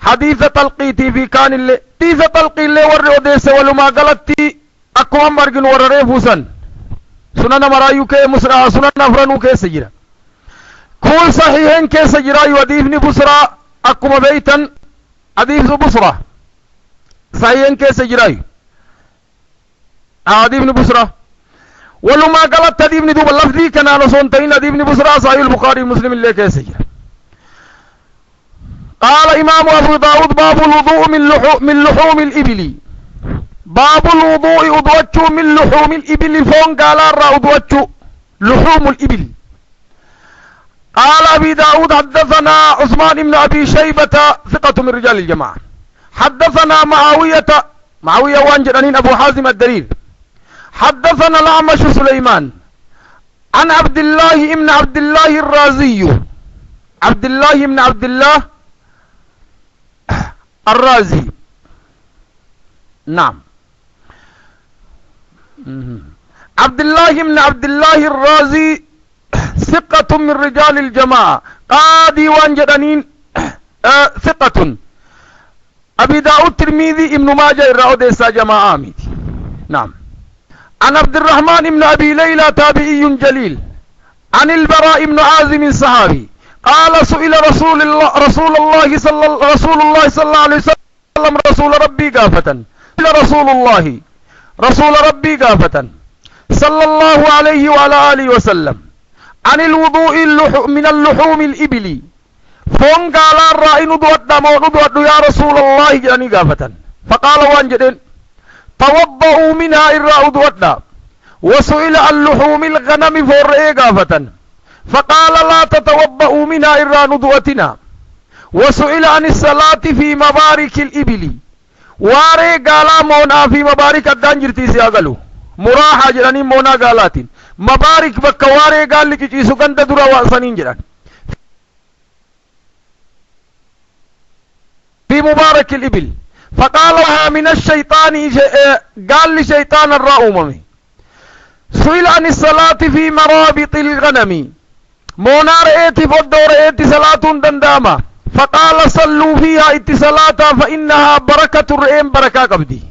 حديث تلقيتي في كان اللي تيث تلقي اللي ورّي وديس ولما غلطتي أكوان مرغن ورّي فوسن سنن مرايو کے مسرا سنن افرانو کے سجرا كل صحيحين کے سجرا يوديفني بسرا اكما بيتن حديث بسرا صحيحين کے سجرا حديث بسرا ولما غلط حديث دوب لفظي كان انا سنتين حديث بسرا صحيح البخاري مسلم اللي کے سجرا قال امام ابو داود باب الوضوء من لحوم الابل باب الوضوء أدوتشو من لحوم الإبل فون قال الرأى أدوتشو لحوم الإبل قال أبي داود حدثنا عثمان بن أبي شيبة ثقة من رجال الجماعة حدثنا معاوية وانجرانين أبو حازم الدليل حدثنا الأعمش سليمان عن عبد الله الرازي عبد الله بن عبد الله الرازي نعم عبد الله بن عبد الله الرازي ثقة من رجال الجماعة قاضي وانجدنين ثقة. أبي داود الترمذي ابن ماجه الرأود إسا جماعة آمين. نعم. عن عبد الرحمن بن أبي ليلى تابعي جليل عن البراء بن عازم صحابي قال سئل رسول الله صلى الله عليه وسلم رسول ربي قافة رسول ربي قافة صلى الله عليه وعلى آله وسلم عن الوضوء من اللحوم الإبل فون قال الرأي ندوات يا رسول الله جاني قافة فقال وانجدين توضؤوا منها الرأي ندوات وسئل عن لحوم الغنم فورئي قافة فقال لا تتوضؤوا منها الرأي ندواتنا وسئل عن الصلاة في مبارك الإبل واري قالا مونا في مبارك الدانجرتي سياغلو مراحة جراني مونا قالاتين مبارك بكواري قال لك جيسو كنت درا واسنين جران في مبارك الإبل فقال لها من الشيطان قال لشيطان الرأوممي سئل عن الصلاة في مرابط الغنم مونا رأيتي فدو رأيتي صلاة دنداما فقال صلوا فيها اتصالاتا فإنها بركة الرئيم بركة قبدي.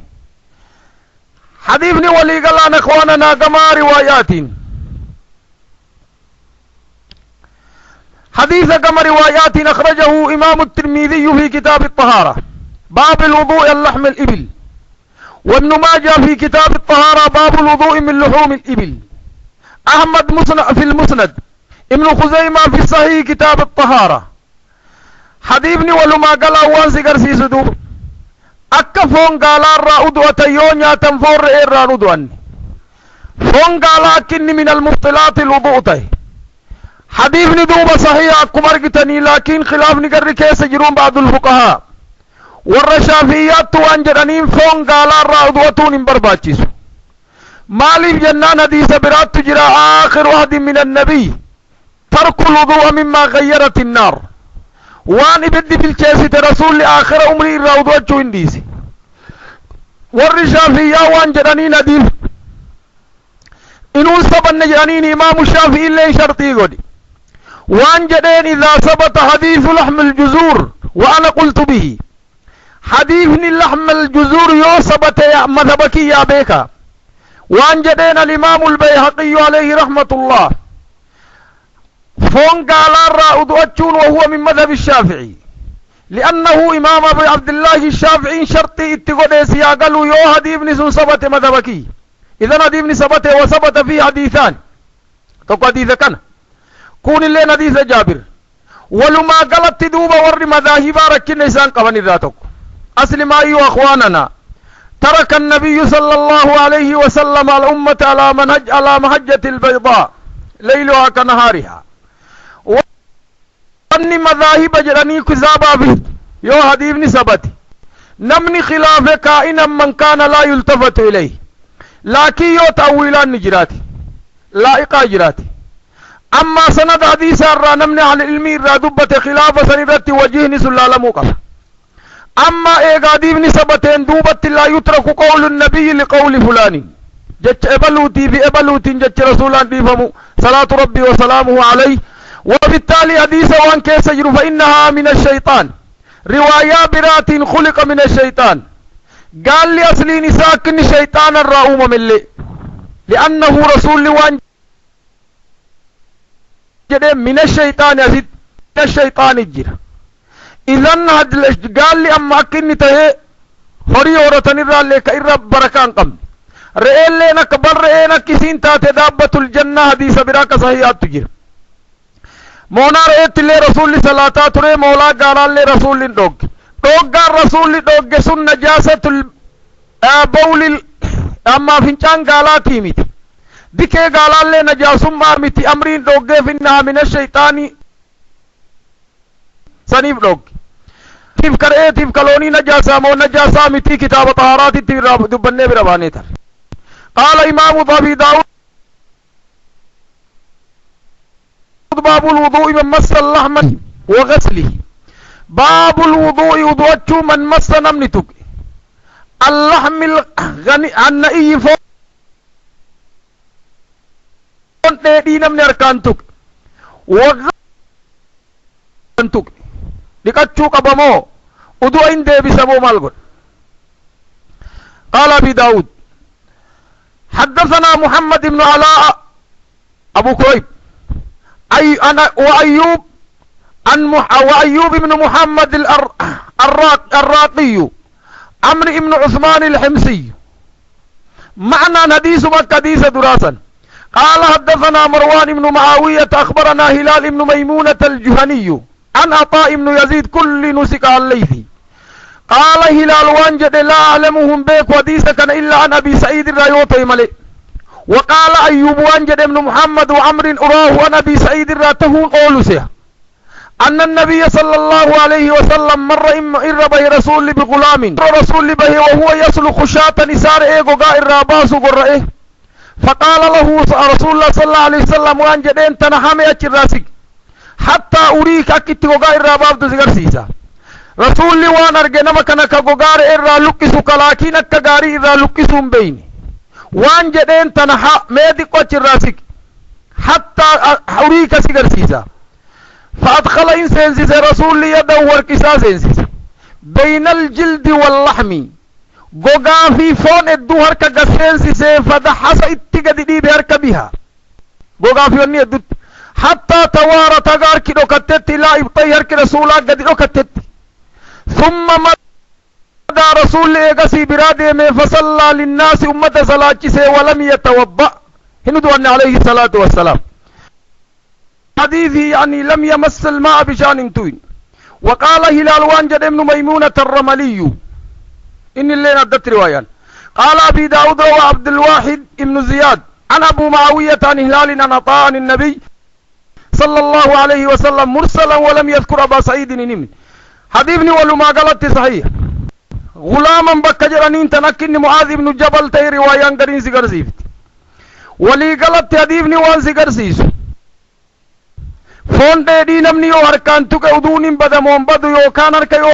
حديثني ولي قال عن اخواننا كما روايات حديث كما روايات اخرجه امام الترمذي في كتاب الطهارة باب الوضوء اللحم الابل وابن ماجه في كتاب الطهارة باب الوضوء من لحوم الابل احمد في المسند ابن خزيمة في الصحيح كتاب الطهارة حديثني ولما قال وان سيقر سيسدو akka foon gaalaarraa udu'ata yoo nyaatan foon re'eerraa udu'anne foon gaalaa akkinni min almubtilaati alwudu'u ta'e hadiifni duuba sahiha akkuma argitanii laakiin khilaafni garri keessa jiruun ba'dul fuqahaa warra shaafiyyaattu waan jedhaniin foon gaalaarraa udu'atuun hin barbaachisu maaliif jennaan hadiisa biraattu jira aakhiru ahdin min annabiy tarku alwudu'a mimmaa gayyarat innaar waan ibiddi bilcheessite rasuulli aakhira umrii irraa udu'achuu hin dhiise warri shaafiyyaa waan jedhaniin hadiif inuun sabanne jedhaniin imaamu shaafi'i illee shartii godhi waan jedheen idhaa sabata hadiisu laxmil juzuur wa ana qultu bihi hadiifni laxmil juzuur yoo sabate madhaba kiyyaa beeka waan jedheen alimaamu albayhaqiyyu alayhi rahmatullah فون قال الرأود أتشون وهو من مذهب الشافعي لأنه إمام أبي عبد الله الشافعي شرطي اتقود سياقلوا يو هدي ابن سبت مذهبكي إذن هدي ابن سبت وسبت فيه حديثان تقو حديث كان كون اللي حديث جابر ولما قلت تدوب ور مذاهب ركن إنسان قبن ذاتك أسلم أيها أخواننا ترك النبي صلى الله عليه وسلم الأمة على محجة البيضاء ليلها كنهارها وأني مذاهب جراني كذابا به يو حديثني سبت نمني خلاف كائنا من كان لا يلتفت إليه لكن يو تأويلان نجراتي لائقا جراتي أما سند حديث الرا نمني على علمي الرا دبت خلاف سنرات وجهني سلالة موقف أما إيقا ديبني سبتين دوبت لا يترك قول النبي لقول فلان جتش إبلوتي في إبلوتي جتش رسولان ديفمو صلاة ربي وسلامه عليه وبالتالي حديث وان كيس يجر فإنها من الشيطان رواية برات خلق من الشيطان قال لي أصلي نساكن شيطان الرؤوم من لي لأنه رسول وان جده من الشيطان يزيد من الشيطان الجر إذن قال لي أما أكني تهي هري ورطن الرال لك إرب بركان قم رئيل لنا كبر رئينا كسين تاتي دابة الجنة حديث براك صحيحات تجر مونا رئيت اللي رسول صلاة تري مولا قال اللي رسول دوغ قال رسول دوغ سن نجاسة بول أما فنشان قالا تيميت ديكي قال اللي نجاس مارمتي أمرين دوغ فإنها من الشيطان سنيف دوغ كيف كرئي كيف كلوني نجاسة مو نجاسة متي كتاب طهارات دبني برباني تر قال إمام أبي داود باب الوضوء من مس اللحم وغسله باب الوضوء وضوء من مس نمنتك اللحم الغني النئي فوق dheedhii namni harkaan tuqe waggaan tuqe dhiqachuu qabamoo udu'a hin deebisamoo maal godha قال أبي داود حدثنا محمد بن علاء أبو كريب وأيوب بن محمد الراقي عمرو بن عثمان الحمصي معنى حديث مكة حديث دراسا قال حدثنا مروان بن معاوية أخبرنا هلال بن ميمونة الجهني عن عطاء بن يزيد كل نسك الليثي قال هلال وانجد لا أعلمهم بيك وديسا كان إلا عن أبي سعيد الريوطي ملئ وقال أيوب وانجد ابن محمد وعمر أراه عن أبي سعيد الراتهون أولوسيه أن النبي صلى الله عليه وسلم مر به رسول بغلام رسول به وهو يسلخ شاة نسار إيقو قائر راباس قرئه فقال له رسول الله صلى الله عليه وسلم وانجد انت نحامي أجراسك حتى أريك أكتو قائر راباس تزغر سيسا رسول الله وان أرجنما كنك قغار إرى لكسك لكن أكغاري إرى لكسهم بيني وان جدين تنحا ميدي قوش الراسك حتى أريك سيغر سيسا فأدخل إنسان سيسا رسول الله يده وركساس إنسان بين الجلد واللحم قوغا في فون ادو هركا قسين سيسا فدحس اتقد دي بهركا بها قوغا في وني ادو حتى توارى تغار كدو كتت لا ابطي هركي رسولا قد دو كتت ثم مدى رسول الله قسي براده میں فصلى للناس امت صلاة سے ولم يتوضأ هندو ان عليه الصلاة والسلام حديثي يعني لم يمس الماء بشان توين وقال هلال وانجد ابن ميمونة الرملي إن اللي ندت روايان قال أبي داود وعبد الواحد ابن زياد عن أبو معاوية عن هلال عن عطاء عن النبي صلى الله عليه وسلم مرسلا ولم يذكر أبا سعيد نمن حديثني ولما قالت صحيح غلاما بكجرانين تنكني معاذ بن جبل تي روايان قرين سيقر سيفت ولي قالت حديثني وان سيقر سيسو فون دي دي نمني يو هركان توك ودون بدا مومبادو يو كان هركا يو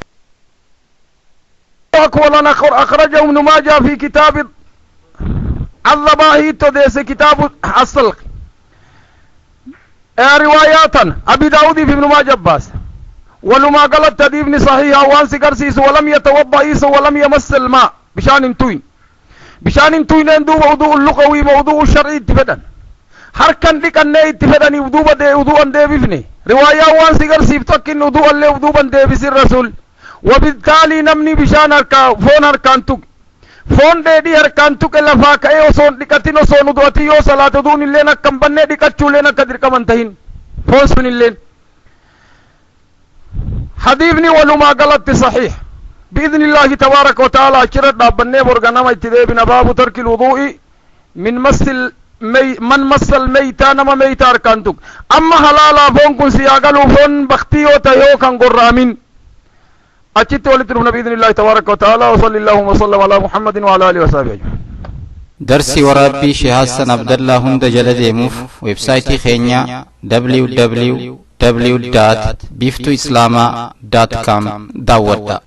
أكولا أخرجه ابن ماجه في كتاب الذبائح تديس كتاب السلق رواياتا أبي داود في ابن ماجه باس ولما قالت تديبني صحيحة وان سيقرسيس ولم يتوضأ إيسا ولم يمس الماء بشان توين اندو وضوء اللغوي وضوء الشرعي اتفدن harkan dhiqannee itti fedhanii uduuban deebifne riwaayaa waan si garsiiftu akkin uduuballee uduuban deebisin rasul wabitaalii namni bishaan foon harkaan tuqe foon dheedhii harkaan tuqe lafaa ka'ee osoon dhiqatin osoon udu'atin yoo salaate uduun illeen akkan bannee dhiqachuulleen akka dirqaman tahin foon sun illeen hadiifni walumaa galatti saxiix بإذن الله تبارك وتعالى أشرت دابني برغنما اتدابنا باب ترك الوضوء من مس الميتا نما ميتا أركانتك أما حلالا فون كن سياغلو فون بختيو تيو كان قرامين أشت ولترون بإذن الله تبارك وتعالى وصلى الله وسلم على محمد وعلى آله وصحبه أجمعين درسي ورابي شهاد سن عبد الله هند جلد موف ويب سايتي خينيا www.biftoislama.com داودا